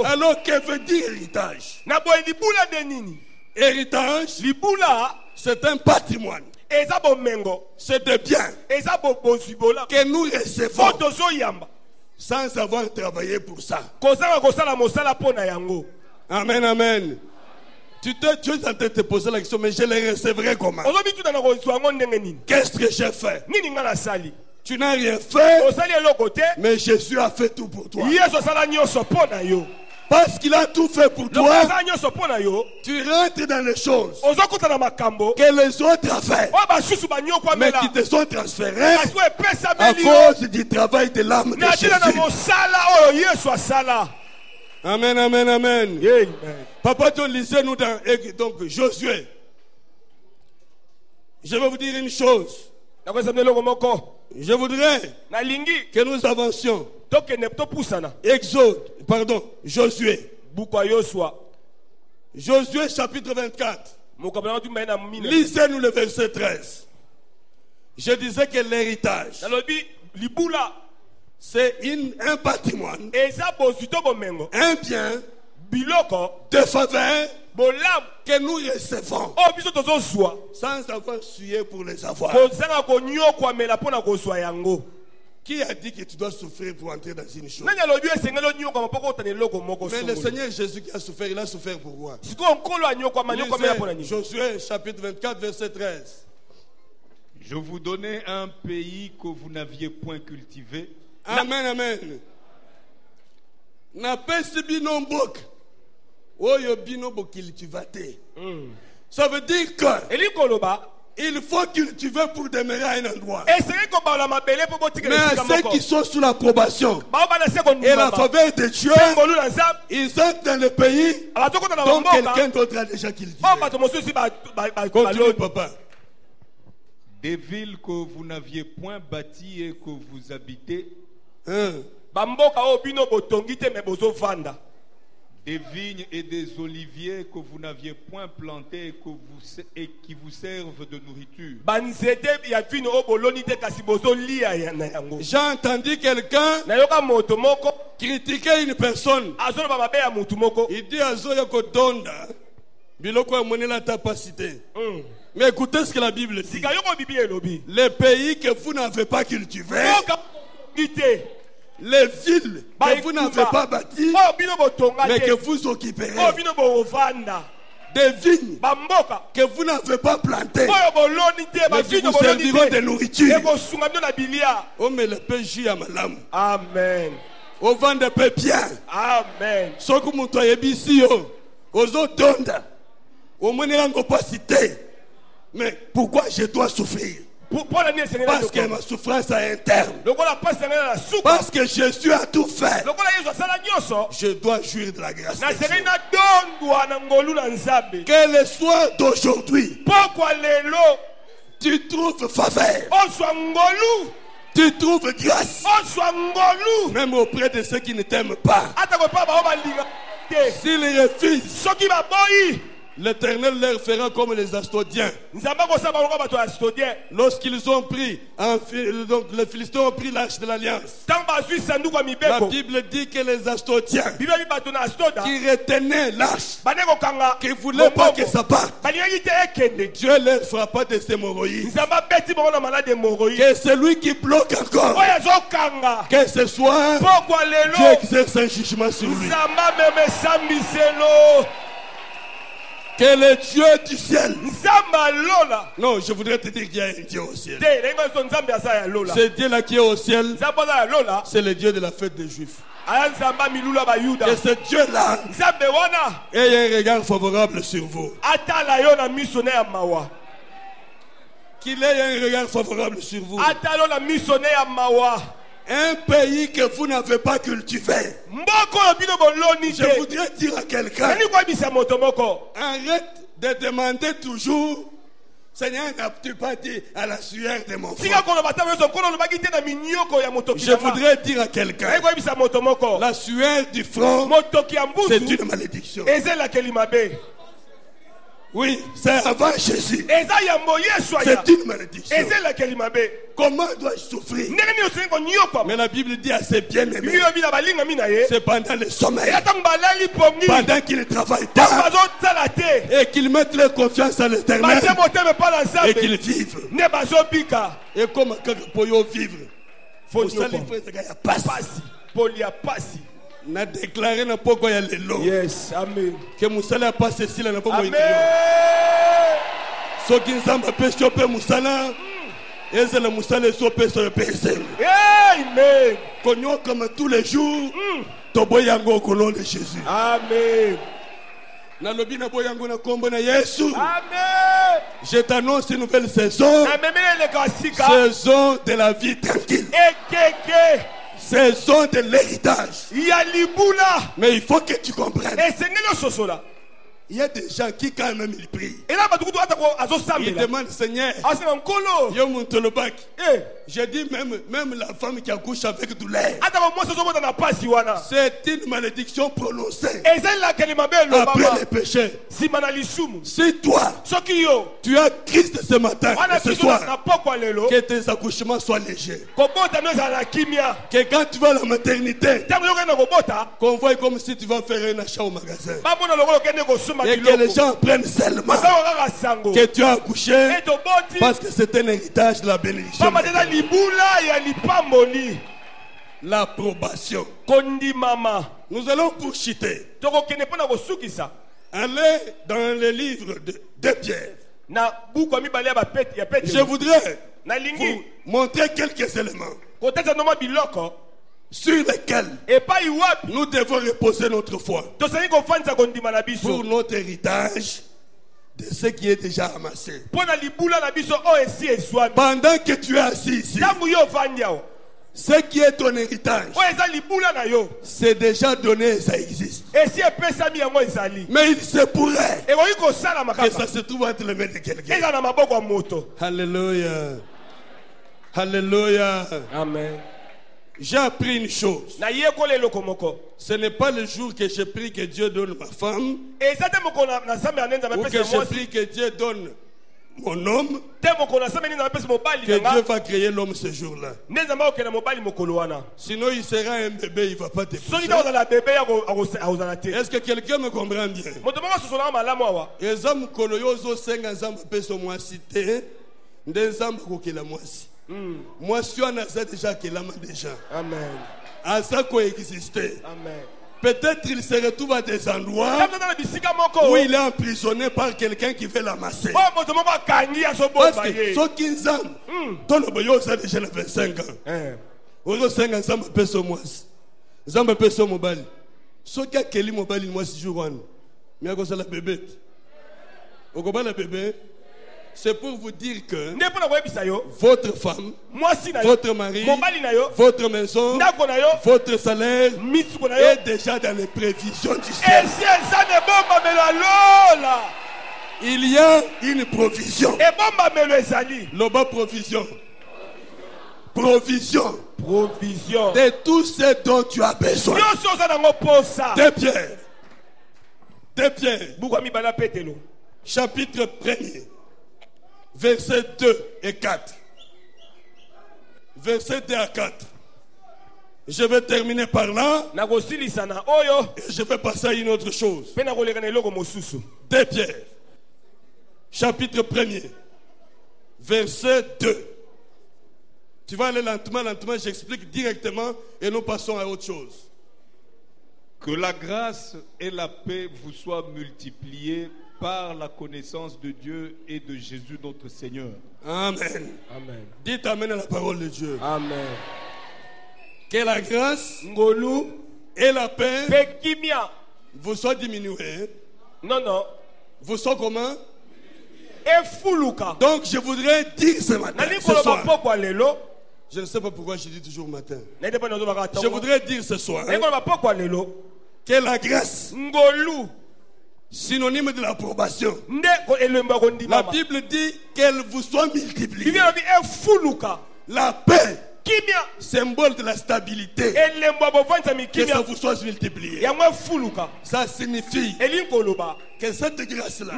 Alors que veut dire héritage? Héritage, c'est un patrimoine. C'est des biens que nous recevons sans avoir travaillé pour ça. Amen, amen. Tu es en train de te poser la question, mais je les recevrai comment? Qu'est-ce que j'ai fait? Tu n'as rien fait, mais Jésus a fait tout pour toi. Parce qu'il a tout fait pour toi, tu rentres dans les choses que les autres ont fait, mais qui te sont transférées à cause du travail de l'âme de Jésus. Amen, amen, amen. Papa John, lisez-nous dans donc, Josué. Je vais vous dire une chose. Je voudrais que nous avancions. Josué. Josué chapitre 24. Lisez-nous le verset 13. Je disais que l'héritage, C'est un patrimoine, eza bozwito bomengo un bien biloko de faveur bolamu que nous recevons oyo biso tozozwa sans avoir sué pour les avoir. kozanga konyokwamela mpo na kozwa yango. Qui a dit que tu dois souffrir pour entrer dans une chose? nani alobi esengeli onyokwama mpo kotana eloko moko Mais le songolo. Seigneur Jésus qui a souffert, il a souffert pour moi. sikoyo nkolo anyokwama anyokwamela mpo na Lisez nini? Josué chapitre 24 verset 13. Je vous donnais un pays que vous n'aviez point cultivé. Amen, amen. Na pesi bino mboka oyo bino bokiltivate. Ça veut dire que eli koloba il faut cultiver pour demeurer à un endroit. esengeli kobala mabele mpo botikela Mais à esika ceux moko qui sont sous l'approbation bao bana se et la kondima faveur de Dieu, ngolu na nzambe ils entrent dans le pays abazokota na dont bamboka quelqu'un d'autre a déjà cultivé. oyo bato mosusu Continue, baloni papa. Des villes que vous n'aviez point bâties et que vous habitez. bamboka oyo bino botongi te me bozovanda. Des vignes et des oliviers que vous n'aviez point plantés et qui vous servent de nourriture. banzete ya vino oyo boloni te kasi bozolia na yango. J'ai entendu quelqu'un nayoka moto moko critiquer une personne. azoloba mabe ya motu moko. Il dit à Zoya Kodonda, biloko monela tapacité. Mais écoutez ce que la Bible dit. sika yoko biblia elobi Les pays que vous n'avez pas cultivés, mboka te les villes que vous n'avez pas bâties, oyo bino botonga mais que te vous occuperez, oyo bino bovanda. des vignes bamboka que vous n'avez pas plantées, oyo boloni te mais qui bavino vous boloni serviront de te nourriture. ekosunga bino na bilia. Oh, mais le péché à malamu. Amen. Au vent de paix bien. Amen. Soku muto yebisi yo. Ozo donda. Au monela ngopacité. Mais pourquoi je dois souffrir? Mpona nini esengeli Parce que ma souffrance est interne. lokola pasi esengeli na suka Parce que Jésus a tout fait. lokola yesu asala nyonso Je dois jouir de la grâce de nasengeli Dieu. nadondwa na ngolu na nzambe. Que le soir d'aujourd'hui, pokwa lelo tu trouves faveur. ozwa ngolu Tu trouves grâce. ozwa ngolu Même auprès de ceux qui ne t'aiment pas. ata kopa bao balinga te S'ils refusent, soki baboyi l'Éternel leur fera comme les Astodiens. nzambe akosala bango bato ya stodien. Lorsqu'ils ont pris, donc les Philistins ont pris l'arche de l'Alliance. ntango bazwi sanduku ya La mibeko Bible dit que les Astodiens bibebi bato na astoda qui retenaient l'arche, bande kokanga qui ne voulaient pas que ça parte, balingaki te ekende. Dieu leur frappa de ces hémorroïdes. nzambe abeti bango na malade hémorroïde Que celui qui bloque encore, oyo azokanga que ce soir, pokwa Dieu lelo exerce un jugement sur lui. nzambe amema esambiselo. Que le Dieu du ciel. nzambe alola Non, je voudrais te dire qu'il y a un Dieu au ciel. te ndenge nyonso nzambe aza ya lola. Ce Dieu-là qui est au ciel, nzambe aza ya lola c'est le Dieu de la fête des Juifs. aya nzambe amilulu ya bayuda. Que ce Dieu-là nzambe wana ait un regard favorable sur vous. atala yo na miso na ya mawa. Qu'il ait un regard favorable sur vous. atala yo na miso na ya mawa. Un pays que vous n'avez pas cultivé. mboka oyo bino boloni Je te voudrais dire à quelqu'un, nani koyebisa moto moko arrête de demander toujours, Seigneur, n'as-tu pas dit à la sueur de mon tika front? koloba ntango nyonso nkolo olobaki te na minyoko ya motoki Je voudrais dire à quelqu'un, nani koyebisa moto moko la sueur du front, motoki ya c'est mbusu une malédiction. eza elakeli mabe. Oui, c'est avant Jésus. eza yambo yesu aya C'est une malédiction. eza elakeli mabe. Comment dois-je souffrir? ndenge nini osengi konyokwama Mais la Bible dit à ses bien-aimés, biyo bina balingami na ye c'est pendant le sommeil, eza ntango balali pongi pendant qu'ils ne travaillent ntango pas, bazosala te et qu'ils mettent leur confiance à l'Éternel, batie motema epa na et nzambe qu'ils vivent. nde bazobika. Et comme quand pour vivre, Faut Mosali nyokwa. frère, il y a pas. pasi poli ya pasi. Na déclaré na poko ya lelo. Yes, amen. Que musala pas ceci là na poko Amen. soki nzambe apesi yo mpe mosala ezala mosala esi opesa yo mpe esengo Amen. konyokama tous les jours toboyi yango au nom de Jésus. Amen. Nalobi naboyi yango na kombo na Yesu. Amen. Je t'annonce une nouvelle saison, Na memele le kasika. saison de la vie tranquille, Ekeke. saison de l'héritage. Ya libula. Mais il faut que tu comprennes, Esengeli ososola. il y a des gens qui quand même ils prient, Ela batukutu ata ko ils azosambela. demandent Seigneur, Asema nkolo. yo muntu lobaki Eh. J'ai dit même la femme qui accouche avec douleur. C'est une malédiction prononcée après les péchés. Si toi, tu as Christ ce matin et ce soir, que tes accouchements soient légers. Que quand tu vas à la maternité, qu'on voit comme si tu vas faire un achat au magasin. Et que les gens prennent seulement que tu as accouché parce que c'est un héritage de la bénédiction. L'approbation. Nous allons poursuiter. Allez dans le livre de Pierre. Je voudrais vous montrer quelques éléments sur lesquels nous devons reposer notre foi pour notre héritage de ce qui est déjà amassé. Pendant que tu es assis ici, ce qui est ton héritage, c'est déjà donné, ça existe. Mais il se pourrait que ça se trouve entre les mains de quelqu'un. Alléluia. Alléluia. Amen. J'ai appris une chose. Ce n'est pas le jour que j'ai pris que Dieu donne ma femme, ou que j'ai pris que Dieu donne mon homme, que Dieu va créer l'homme ce jour-là. Sinon il sera un bébé, il ne va pas te pousser. Est-ce que quelqu'un me comprend bien? Moi, je suis en Asa déjà qui l'a déjà. Amen. Asa coexistait. Amen. Peut-être il se retrouve à des endroits où il est emprisonné par quelqu'un qui veut l'amasser. Parce que ceux qui ont dans le boyau, ça déjà 25 ans. Aux 5 ans, ça me paie ce mois. Ça me paie ce mobile. Ceux qui ont quel mobile, moi, si je vois. Mais à cause de la bébé. Au combat, la bébé. C'est pour vous dire que votre femme, votre mari, votre maison, votre salaire est déjà dans les prévisions du ciel. Il y a une provision. Loba provision. Provision. Provision. De tout ce dont tu as besoin. De Pierre. De Pierre. Chapitre 1er. Versets 2 et 4. Versets 2 à 4. Je vais terminer par là. Et je vais passer à une autre chose. De Pierre. Chapitre 1er. Verset 2. Tu vas aller lentement, j'explique directement et nous passons à autre chose. Que la grâce et la paix vous soient multipliées par la connaissance de Dieu et de Jésus notre Seigneur. Amen. Amen. Dites amen à la parole de Dieu. Amen. Que la grâce et la paix vous soient diminuées. Non. Vous soient comment? Donc je voudrais dire ce matin, ce soir. Je ne sais pas pourquoi je dis toujours matin. Je voudrais dire ce soir que la grâce, synonyme de l'approbation, la Bible dit qu'elle vous soit multipliée. La paix, symbole de la stabilité, que ça vous soit multiplié. Ça signifie que cette grâce-là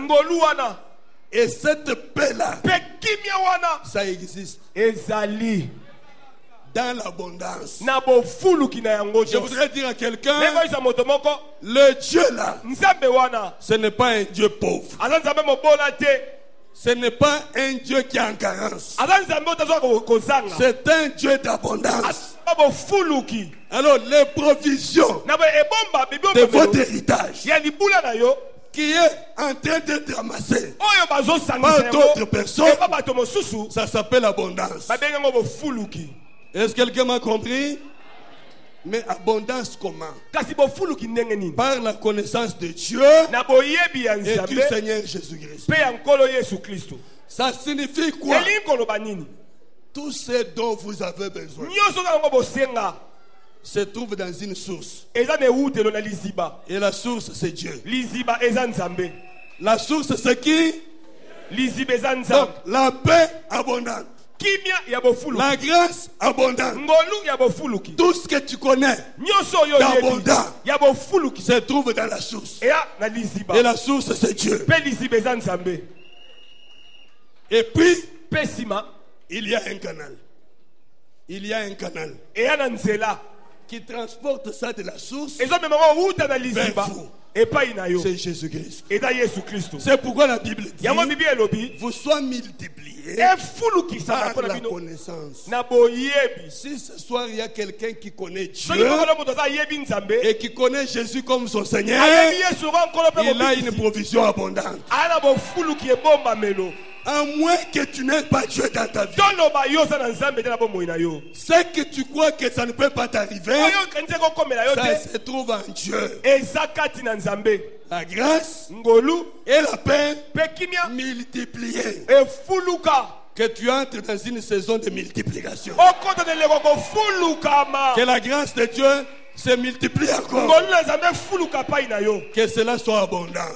et cette paix-là, ça existe dans l'abondance. Je voudrais dire à quelqu'un, le Dieu là, ce n'est pas un Dieu pauvre. Ce n'est pas un Dieu qui est en carence. C'est un Dieu d'abondance. Alors les provisions de votre héritage qui est en train d'être amassé par d'autres personnes, ça s'appelle abondance. Est-ce que quelqu'un m'a compris? Mais abondance comment? Par la connaissance de Dieu et du Seigneur Jésus-Christ. Ça signifie quoi? Tout ce dont vous avez besoin se trouve dans une source. Et la source, c'est Dieu. La source, c'est qui? Donc, la paix abondante. Kimia ya bofuluki. La grâce abondante. Ngolu ya bofuluki. Tout ce que tu connais d'abondant ya bofuluki se trouve dans la source. Et na liziba. Et la source c'est Dieu. Pe liziba eza Nzambe. Et puis pesima il y a un canal. Il y a un canal. Et ya nzela qui transporte ça de la source vers vous. C'est Jésus-Christ. C'est pourquoi la Bible dit vous soyez multipliés par la connaissance. Si ce soir il y a quelqu'un qui connaît Dieu et qui connaît Jésus comme son Seigneur, il a une provision abondante. À moins que tu n'aies pas Dieu dans ta vie. Ce que tu crois que ça ne peut pas t'arriver, ça se trouve en Dieu. La grâce et la paix multipliées. Que tu entres dans une saison de multiplication. Que la grâce de Dieu se multiplie encore. Que cela soit abondant.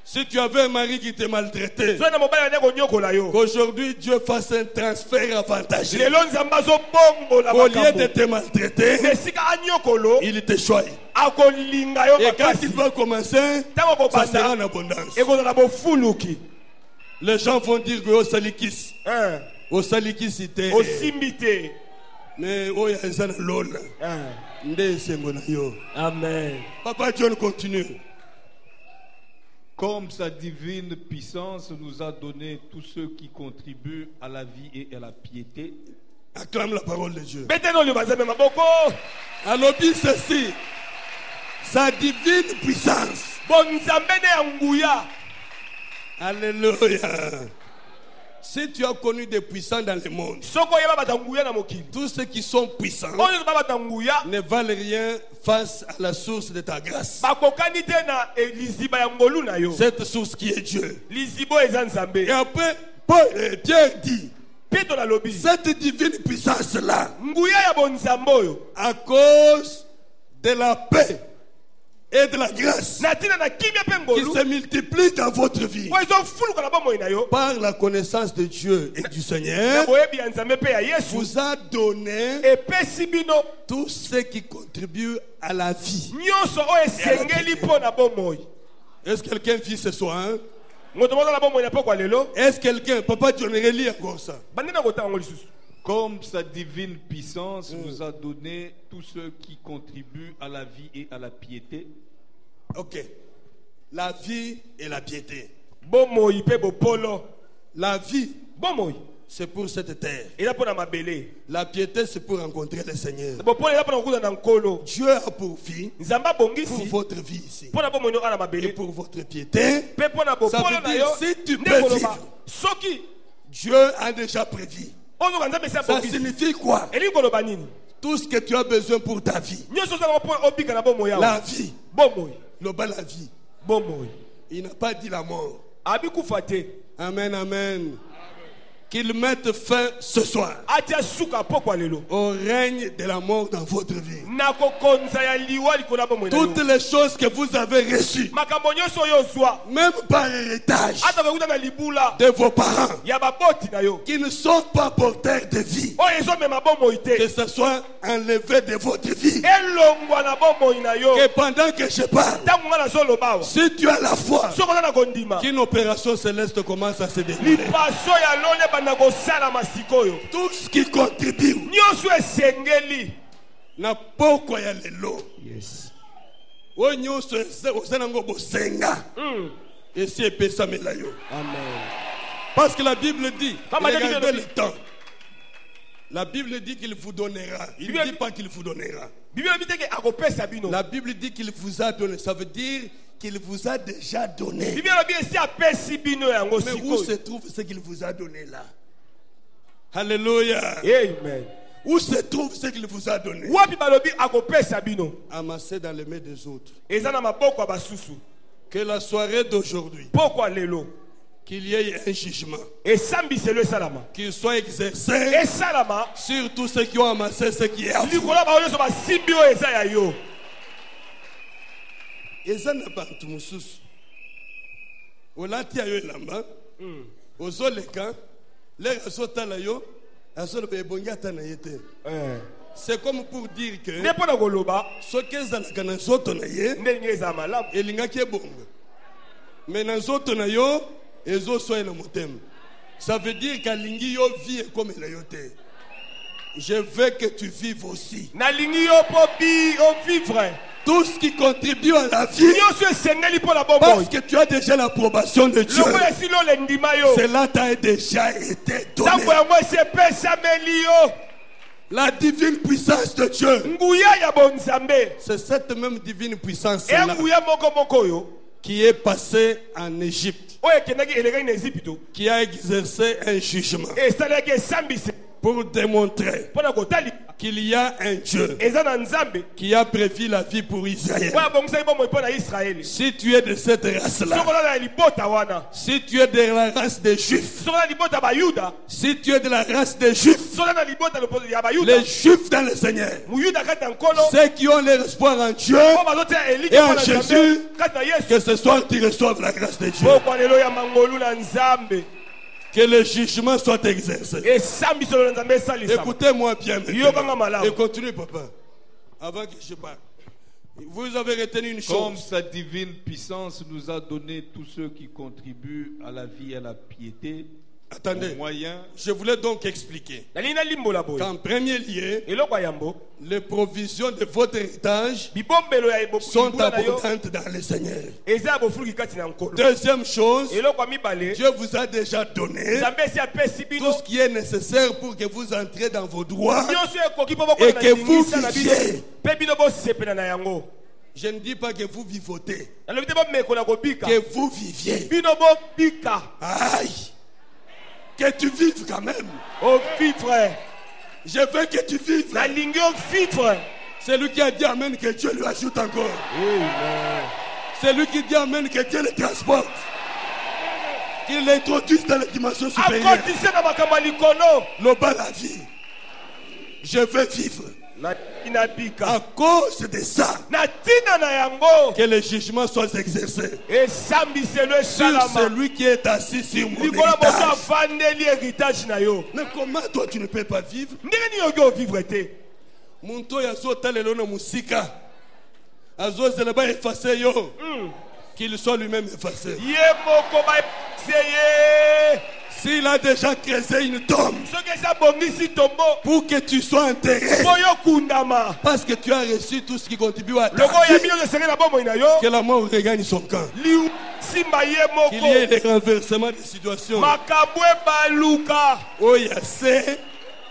Si tu avais un mari qui te maltraitait, qu'aujourd'hui Dieu fasse un transfert avantageux. Au lieu de te maltraiter, il te choisit. Et quand il va commencer, ça sera en abondance. Les gens vont dire que au salikis c'était. Mais oh ya ezana lola. Ndese mona yo. Amen. Papa John continue. Comme sa divine puissance nous a donné tous ceux qui contribuent à la vie et à la piété. Acclame la parole de Dieu. Alors dis ceci. Sa divine puissance. Alléluia. Si tu as connu des puissants dans le monde, tous ceux qui sont puissants ne valent rien face à la source de ta grâce. Cette source qui est Dieu. Et après, Pierre dit, cette divine puissance-là, à cause de la paix et de la grâce qui se multiplie dans votre vie par la connaissance de Dieu et du Seigneur, vous a donné tout ce qui contribue à la vie. Est-ce que quelqu'un vit ce soir? Hein? Est-ce que quelqu'un, Papa John, relit encore ça? Comme sa divine puissance nous a donné tous ceux qui contribuent à la vie et à la piété. Ok. La vie et la piété. La vie, c'est pour cette terre. La piété, c'est pour rencontrer le Seigneur. Dieu a pour vie, pour votre vie ici, et pour votre piété. Ça veut dire, si tu peux vivre, Dieu a déjà prévu. Ça signifie quoi? Tout ce que tu as besoin pour ta vie. La vie. La vie. Il n'a pas dit la mort. Amen, amen. Qu'il mette fin ce soir au règne de la mort dans votre vie. Toutes les choses que vous avez reçues, même par héritage de vos parents, qui ne sont pas porteurs de vie, que ce soit enlevé de votre vie. Que pendant que je parle, si tu as la foi, qu'une opération céleste commence à se dérouler. Tout ce qui contribue na poko ya lelo. Yes. Onyoso osanango bosenga. Et c'est pesamela yo. Amen. Parce que la Bible dit, regardez le temps. La Bible dit qu'il vous donnera. Il ne dit pas qu'il vous donnera. La Bible dit qu'il vous a donné. Ça veut dire qu'il vous a déjà donné. Mais où se trouve ce qu'il vous a donné là? Alléluia. Amen. Où se trouve ce qu'il vous a donné? Amassé dans les mains des autres. Que la soirée d'aujourd'hui, qu'il y ait un jugement qu'il soit exercé sur tous ceux qui ont amassé ce qui est à vous. Ezana bantu mususu olati ayo elamba ozoleka C'est comme pour dire que ce qu'est mais dans autres na yo ezo soye na motem. Ça veut dire qu'alingi yo vie comme la yote. Je veux que tu vives aussi. Na lingi yo po bi o vivre. Tout ce qui contribue à la vie. Parce que tu as déjà l'approbation de Dieu. Cela t'a déjà été donné. La divine puissance de Dieu. C'est cette même divine puissance-là qui est passée en Égypte, qui a exercé un jugement pour démontrer qu'il y a un Dieu qui a prévu la vie pour Israël. Si tu es de cette race-là, si tu es de la race des Juifs, si tu es de la race des Juifs, les Juifs dans le Seigneur, ceux qui ont leur espoir en Dieu et en Jésus, que ce soir tu reçoives la grâce de Dieu. Que le jugement soit exercé. Écoutez-moi bien maintenant. Et continue, papa. Avant que je parle. Vous avez retenu une chose. Comme sa divine puissance nous a donné tous ceux qui contribuent à la vie et à la piété. Attendez, je voulais donc expliquer qu'en premier lieu, les provisions de votre héritage sont abondantes dans le Seigneur. Deuxième chose, Dieu vous a déjà donné tout ce qui est nécessaire pour que vous entriez dans vos droits et que vous viviez. Je ne dis pas que vous vivotez, que vous viviez. Aïe! Que tu vives quand même. Oh, vivre. Je veux que tu vives. La ligne vivre. C'est lui qui a dit amen, que Dieu lui ajoute encore. Amen. C'est lui qui dit amen, que Dieu le transporte. Qu'il l'introduise dans les dimensions supérieures. L'oba la vie. Je veux vivre. À cause de ça, que le jugement soit exercé sur celui qui est assis sur mon héritage. Mais comment toi tu ne peux pas vivre? Munto yazo talelo na musika azo zeleba effacer yo, qu'il soit lui-même effacé. S'il a déjà creusé une tombe pour que tu sois enterré, parce que tu as reçu tout ce qui contribue à ta vie, que la mort regagne son camp, qu'il y ait des renversements de situation. Oyase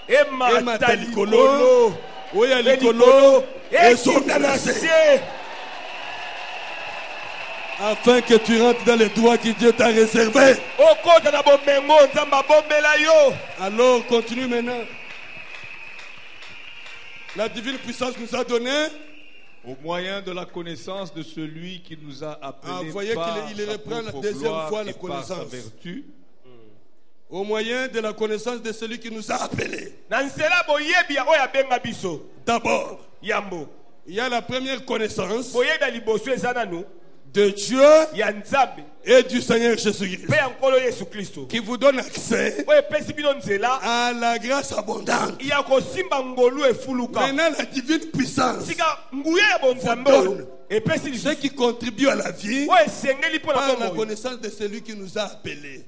Ematalikolo Oyalikolo et Sondanase, afin que tu rentres dans les droits que Dieu t'a réservés. Alors continue maintenant. La divine puissance nous a donné au moyen de la connaissance de celui qui nous a appelés par sa propre gloire et par sa vertu. Au moyen de la connaissance de celui qui nous a appelés. D'abord, il y a la première connaissance de Dieu et du Seigneur Jésus-Christ, qui vous donne accès à la grâce abondante. Maintenant, la divine puissance vous donne ce qui contribue à la vie par la connaissance de celui qui nous a appelés.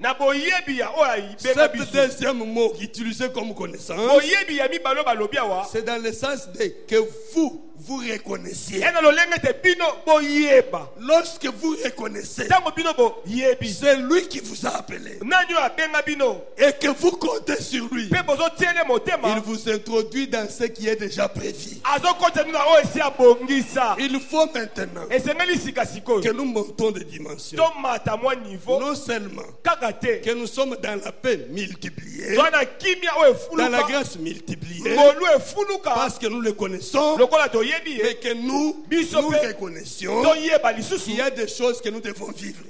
Cette deuxième mot utilisé comme connaissance, c'est dans le sens de que vous reconnaissiez. Lorsque vous reconnaissez, c'est lui qui vous a appelé et que vous comptez sur lui, il vous introduit dans ce qui est déjà prévu. Il faut maintenant que nous montons de dimension. Non seulement que nous sommes dans la paix multipliée, dans la grâce multipliée, parce que nous le connaissons, mais que nous reconnaissions qu'il y a des choses que nous devons vivre.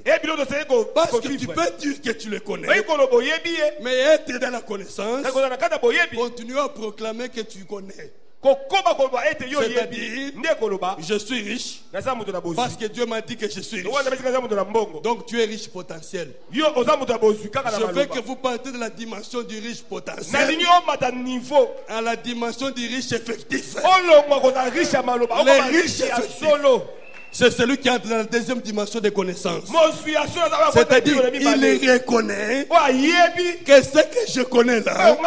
Parce que tu peux dire que tu le connais, mais être dans la connaissance, continuer à proclamer que tu connais. C'est-à-dire, je suis riche parce que Dieu m'a dit que je suis riche. Donc tu es riche potentiel. Je veux que vous partez de la dimension du riche potentiel à la dimension du riche effectif. Les riches effectifs, c'est celui qui entre dans la deuxième dimension des connaissances. C'est-à-dire, il reconnaît que ce que je connais là,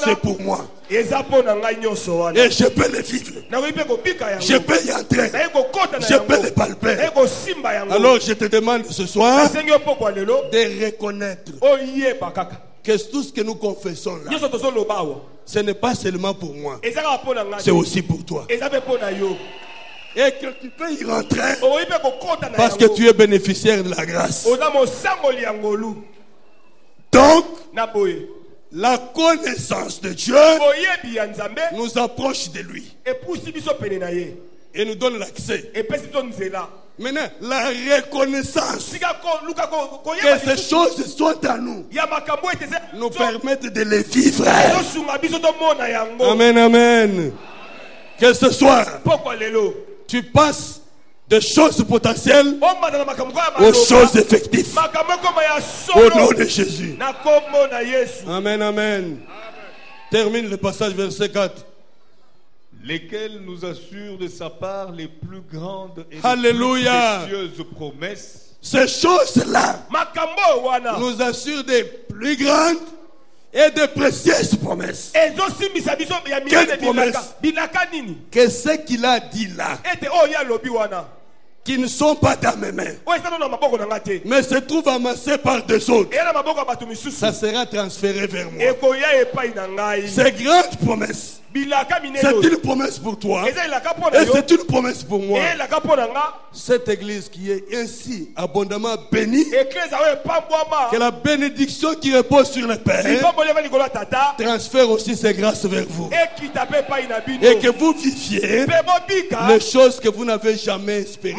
c'est pour moi. Et je peux le vivre. Je peux y entrer. Je peux le palper. Alors je te demande ce soir de reconnaître que tout ce que nous confessons là, ce n'est pas seulement pour moi, c'est aussi pour toi. Et que tu peux y rentrer parce que tu es bénéficiaire de la grâce. Donc, la connaissance de Dieu nous approche de lui et nous donne l'accès. Maintenant, la reconnaissance que ces choses sont à nous nous permettent de les vivre. Amen, amen. Que ce soir, tu passes de choses potentielles aux choses effectives. Au nom de Jésus. Amen, amen. Termine le passage verset 4. Lesquels nous assurent de sa part les plus grandes et les Alléluia. plus précieuses promesses. Ces choses-là nous assurent des plus grandes et de précieuses promesses. Quelle promesse? Que ce qu'il a dit là, qui ne sont pas dans mes mains, mais se trouvent amassés par des autres, ça sera transféré vers moi. Ces grandes promesses, c'est une promesse pour toi et c'est une promesse pour moi. Cette église qui est ainsi abondamment bénie, que la bénédiction qui repose sur le Père transfère aussi ses grâces vers vous et que vous viviez les choses que vous n'avez jamais espérées.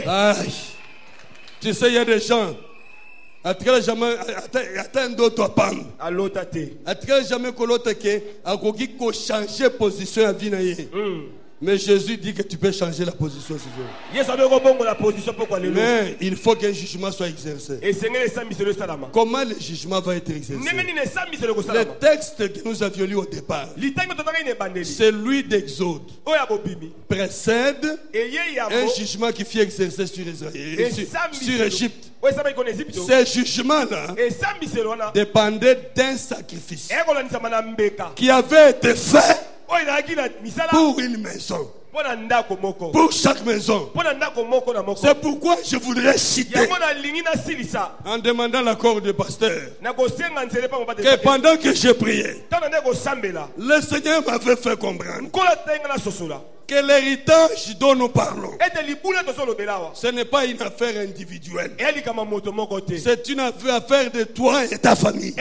Aïe. Tu sais, il y a des gens atikala jamais atteindre d'autres pang atikala jamais que l'autre que akoki ko changer position à vie na ye. Mais Jésus dit que tu peux changer la position si tu veux. Mais il faut qu'un jugement soit exercé. Comment le jugement va être exercé? Le texte que nous avions lu au départ, celui d'Exode, précède un jugement qui fut exercé sur Israël, sur Égypte. Ces jugements-là dépendaient d'un sacrifice qui avait été fait pour une maison, pour chaque maison. C'est pourquoi je voudrais citer, en demandant l'accord du pasteur, que pendant que je priais, le Seigneur m'avait fait comprendre que l'héritage dont nous parlons, ce n'est pas une affaire individuelle. C'est une affaire de toi et ta famille.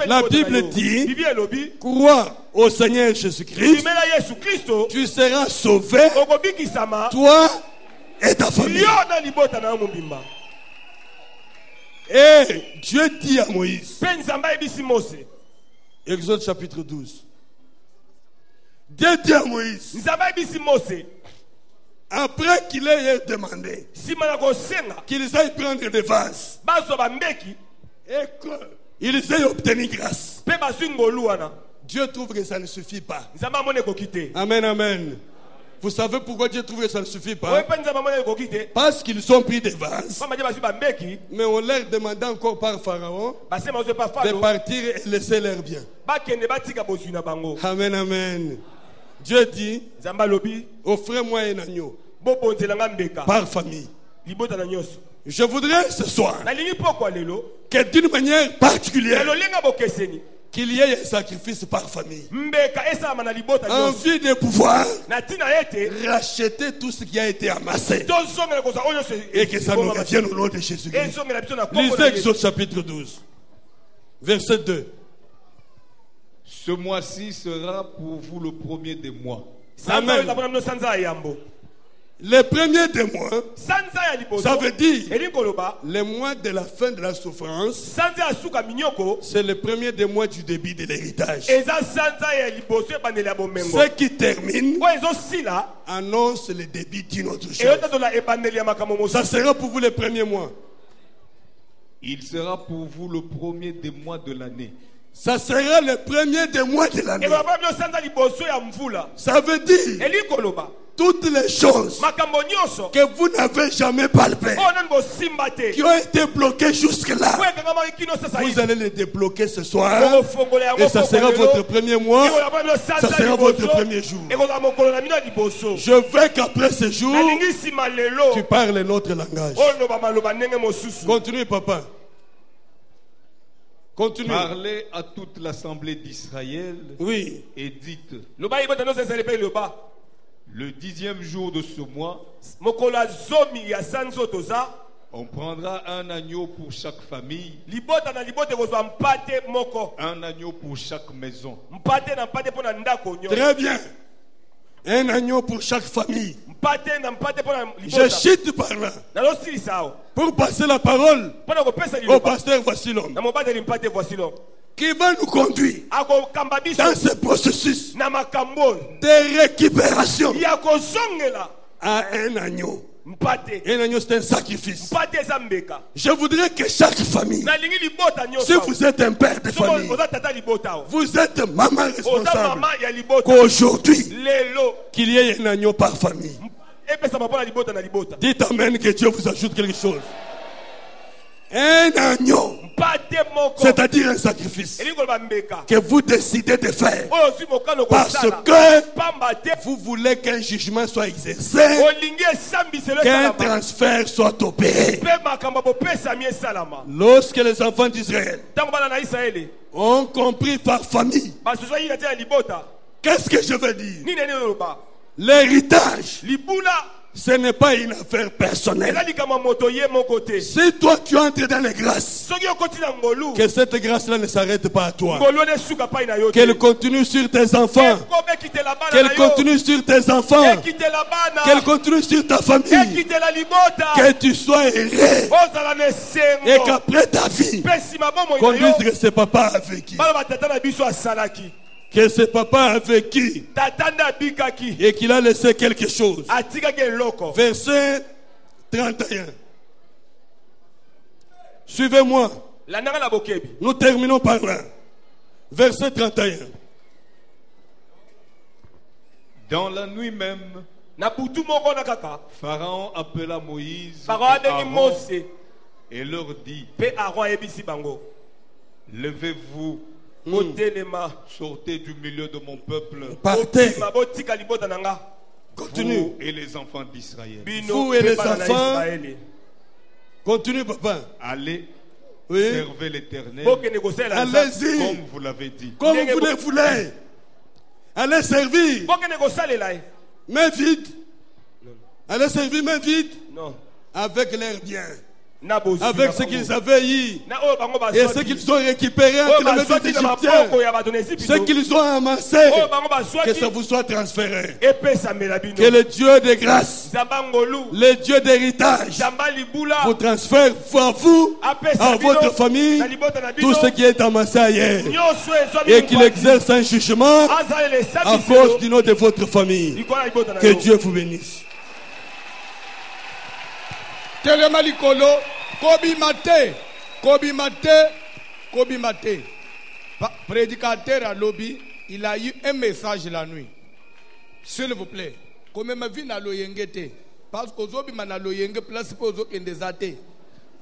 La Bible dit, crois au Seigneur Jésus-Christ, tu seras sauvé, toi et ta famille. Et Dieu dit à Moïse, Exode chapitre 12, Dieu dit à Moïse, après qu'il ait demandé qu'ils aillent prendre des vases et qu'ils aient obtenu grâce, Dieu trouve que ça ne suffit pas. Amen, amen. Vous savez pourquoi Dieu trouve que ça ne suffit pas? Parce qu'ils ont pris des vases, mais on leur demandait encore par Pharaon de partir et laisser leurs biens. Amen, amen. Dieu dit, offrez-moi un agneau par famille. Je voudrais ce soir que d'une manière particulière, qu'il y ait un sacrifice par famille, envie de pouvoir racheter tout ce qui a été amassé et que ça nous revienne au nom de Jésus-Christ. Lisez Exode chapitre 12, verset 2. Ce mois-ci sera pour vous le premier des mois. Amen. Le premier des mois, ça veut dire le mois de la fin de la souffrance, c'est le premier des mois du début de l'héritage. Ce qui termine annonce le début d'une autre chose. Ça sera pour vous le premier mois. Il sera pour vous le premier des mois de l'année. Ça sera le premier des mois de l'année. Ça veut dire toutes les choses que vous n'avez jamais palpées, qui ont été bloquées jusque-là, vous allez les débloquer ce soir. Et ça sera votre premier mois. Ça sera votre premier jour. Je veux qu'après ce jour, tu parles notre langage. Continue, papa. Continue. Parlez à toute l'assemblée d'Israël. Oui. Et dites: le 10e jour de ce mois, on prendra un agneau pour chaque famille, un agneau pour chaque maison. Très bien. Un agneau pour chaque famille. Je chute par là pour passer la parole au pasteur Vassilom, qui va nous conduire dans ce processus de récupération à un agneau. Un agneau, c'est un sacrifice. Je voudrais que chaque famille, si vous êtes un père de famille, vous êtes maman responsable, qu'aujourd'hui, qu'il y ait un agneau par famille. Dites amen, que Dieu vous ajoute quelque chose. Un agneau, c'est-à-dire un sacrifice que vous décidez de faire parce que vous voulez qu'un jugement soit exercé, qu'un transfert soit opéré. Lorsque les enfants d'Israël ont compris par famille, qu'est-ce que je veux dire? L'héritage, ce n'est pas une affaire personnelle. Si toi tu entres dans les grâces, que cette grâce-là ne s'arrête pas à toi, qu'elle continue sur tes enfants, qu'elle continue sur tes enfants, qu'elle continue sur ta famille, que tu sois heureux et qu'après ta vie, conduise que ce papa a vécu. Que ce papa a vécu et qu'il a laissé quelque chose. Verset 31. Suivez-moi. Nous terminons par là. Verset 31. Dans la nuit même, Pharaon appela Moïse et leur dit: levez-vous, sortez du milieu de mon peuple. Partez. Continue. Vous et les enfants d'Israël. Vous et les enfants. Continue, papa. Allez, oui. Servez l'Éternel. Allez-y. Comme vous l'avez dit. Comme vous le voulez. Allez servir. Main vide. Allez servir main vide. Avec leurs biens. Avec ce qu'ils avaient eu et ce qu'ils ont récupéré entre les mains des Égyptiens, ce qu'ils ont amassé, que ça vous soit transféré. Que le Dieu de grâce, le Dieu d'héritage, vous transfère à vous, à votre famille, tout ce qui est amassé ailleurs, et qu'il exerce un jugement à cause du nom de votre famille. Que Dieu vous bénisse. Telema likolo, kobi mate. Prédicateur à lobby, il a eu un message la nuit. S'il vous plaît, comme ma vie na loyengete, parce que ozobi mana loyenge place pour ozo kendezate.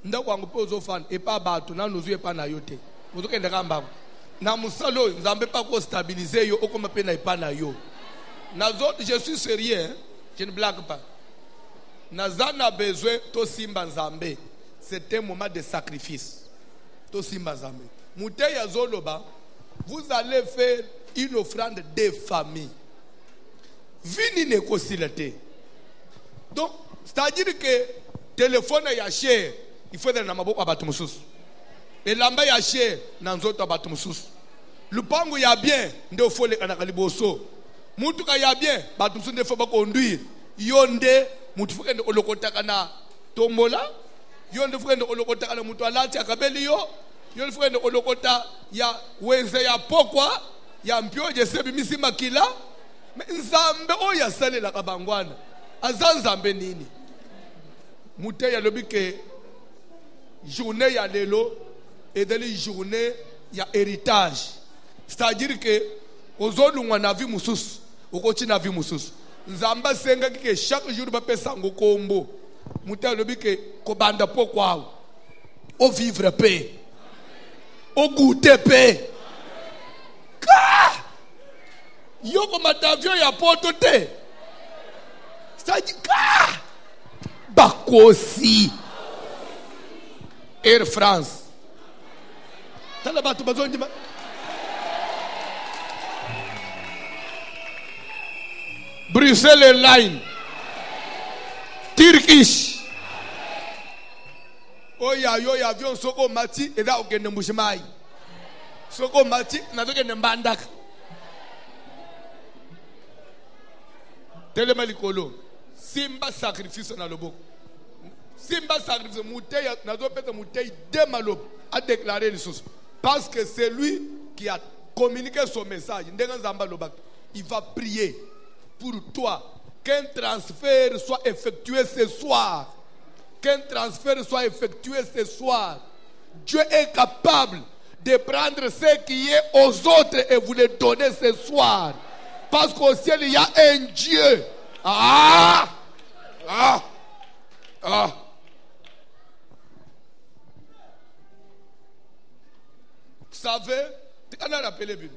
Ndako wangu po ozo fan et pas batu na nuzu e pa na yote. Ozo kendeka mbangu. Na musalo nzambe pas ko stabiliser yo okoma pe na ipa na yo. Na zot je suis sérieux, hein? Je ne blague pas. Nazana besoin to simba nzambe. C'est un moment de sacrifice. To simba nzambe. Muteya zoloba, vous allez faire une offrande des familles. Vini ne kosilete. Donc, c'est-à-dire que téléphone ya cher, il faut être dans maboko abatu mususu. Et lamba ya cher, nanzoto abatu mususu. Lupango ya bien, ndio fole kanaka liboso. Mutuka ya bien, batu mususu ndio fo ba conduire. Yonde mutu fukende olokotaka na tombola yonde fukende olokotaka na mutu alati akabeli yo yonde fukende olokota ya wenze ya pokwa ya mpioje sebi misima kila nzambe oya salela kabangwana azanzambe nini mutu ya lobike journée ya lelo et de la journée ya héritage, c'est-à-dire que ozolungwa na vie mususu okoti na vie mususu nzamba senga que chaque jour ba pesa ngo kombo muta lobi ke ko banda pokwa o vivre paix o goûter paix ka yoko matavio ya poto te c'est-à-dire ka bakosi Air France Bruxelles Airlines, Turkish. Oya avion soko mati eda okende mbushimai. Soko mati na tokende mbandaka. Telema likolo. Simba sacrifice na loboko. Simba sacrifice muteya na zo pete muteyi de malob a déclaré les choses. Parce que c'est lui qui a communiqué son message. Il va prier pour toi qu'un transfert soit effectué ce soir. Qu'un transfert soit effectué ce soir. Dieu est capable de prendre ce qui est aux autres et vous le donner ce soir. Parce qu'au ciel, il y a un Dieu. Vous savez, tu as rappelé bien.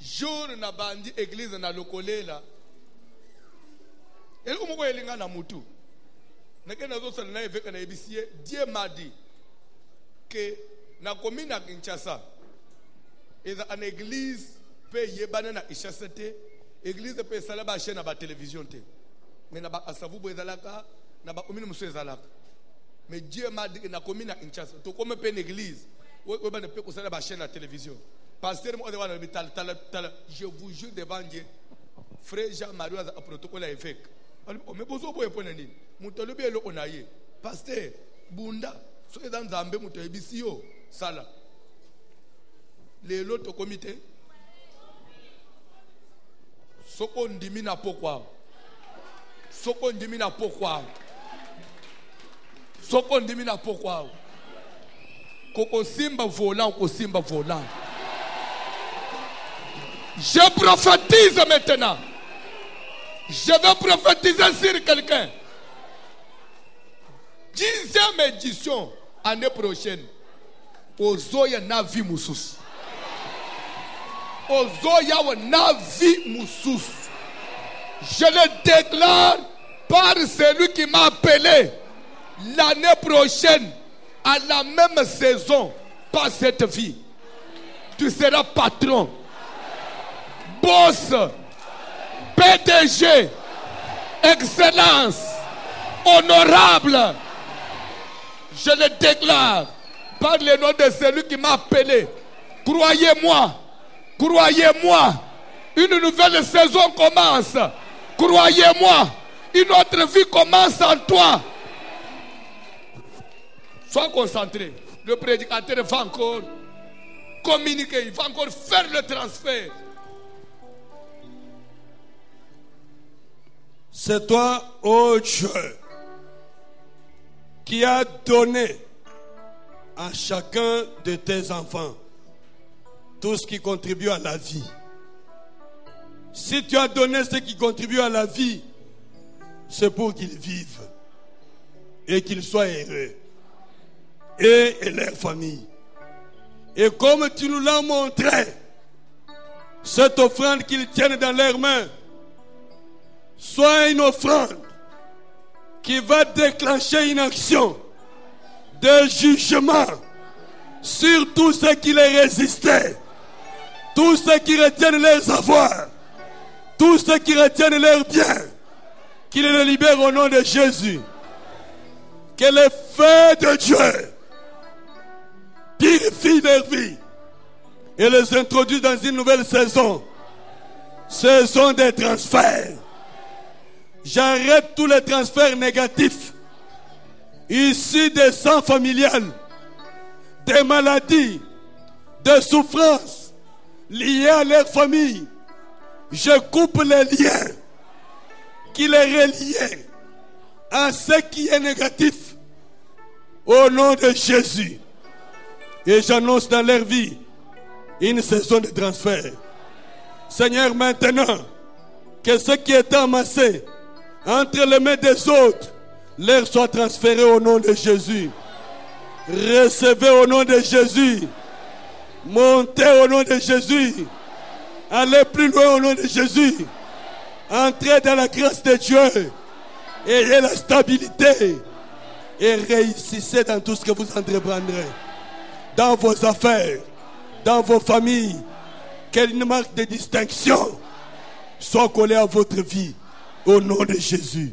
Jour na bandi église na lokole la. Et comme quoi elinga na mutu. Na kena zo sala na eveka na ebisie, Dieu m'a dit que na commune na Kinshasa, est une église peut yebana na Kinshasa te, église peut sala ba chaîne na ba télévision te. Mais na ba asavu bo ezalaka, na ba commune muso ezalaka. Mais Dieu m'a dit que na commune na Kinshasa, to comme pe une église. La chaîne à télévision. Pasteur, je vous jure devant Dieu, frère Jean-Marie a un protocole à évêque. Mais vous avez un nini. Moutolobi elo onaye. Pasteur, bunda, so dans Zambé moutolibisio, sala. Les lots au comité. Soko ndimina pourquoi? Soko ndimina pourquoi? Soko ndimina pourquoi? Koko simba volant, koko simba volant. Je prophétise maintenant. Je vais prophétiser sur quelqu'un. 10e édition, année prochaine. Ozoya na vi musus. Ozoya wa na vi musus. Je le déclare par celui qui m'a appelé l'année prochaine. À la même saison, pas cette vie. Tu seras patron, boss, PDG, excellence, honorable. Je le déclare par le nom de celui qui m'a appelé. Croyez-moi, croyez-moi, une nouvelle saison commence. Croyez-moi, une autre vie commence en toi. Sois concentré. Le prédicateur va encore communiquer. Il va encore faire le transfert. C'est toi, ô Dieu, qui as donné à chacun de tes enfants tout ce qui contribue à la vie. Si tu as donné ce qui contribue à la vie, c'est pour qu'ils vivent et qu'ils soient heureux. Et leur famille. Et comme tu nous l'as montré, cette offrande qu'ils tiennent dans leurs mains soit une offrande qui va déclencher une action de jugement sur tous ceux qui les résistaient, tous ceux qui retiennent leurs avoirs, tous ceux qui retiennent leurs biens, qu'ils les libèrent au nom de Jésus. Que le feu de Dieu purifie leur vie et les introduit dans une nouvelle saison. Saison des transferts. J'arrête tous les transferts négatifs issus des sang familial, des maladies, des souffrances liées à leur famille. Je coupe les liens qui les reliaient à ce qui est négatif au nom de Jésus. Et j'annonce dans leur vie une saison de transfert. Seigneur, maintenant, que ce qui est amassé entre les mains des autres leur soit transféré au nom de Jésus. Recevez au nom de Jésus. Montez au nom de Jésus. Allez plus loin au nom de Jésus. Entrez dans la grâce de Dieu. Ayez la stabilité. Et réussissez dans tout ce que vous entreprendrez. Dans vos affaires, dans vos familles. Qu'une marque de distinction soit collée à votre vie. Au nom de Jésus.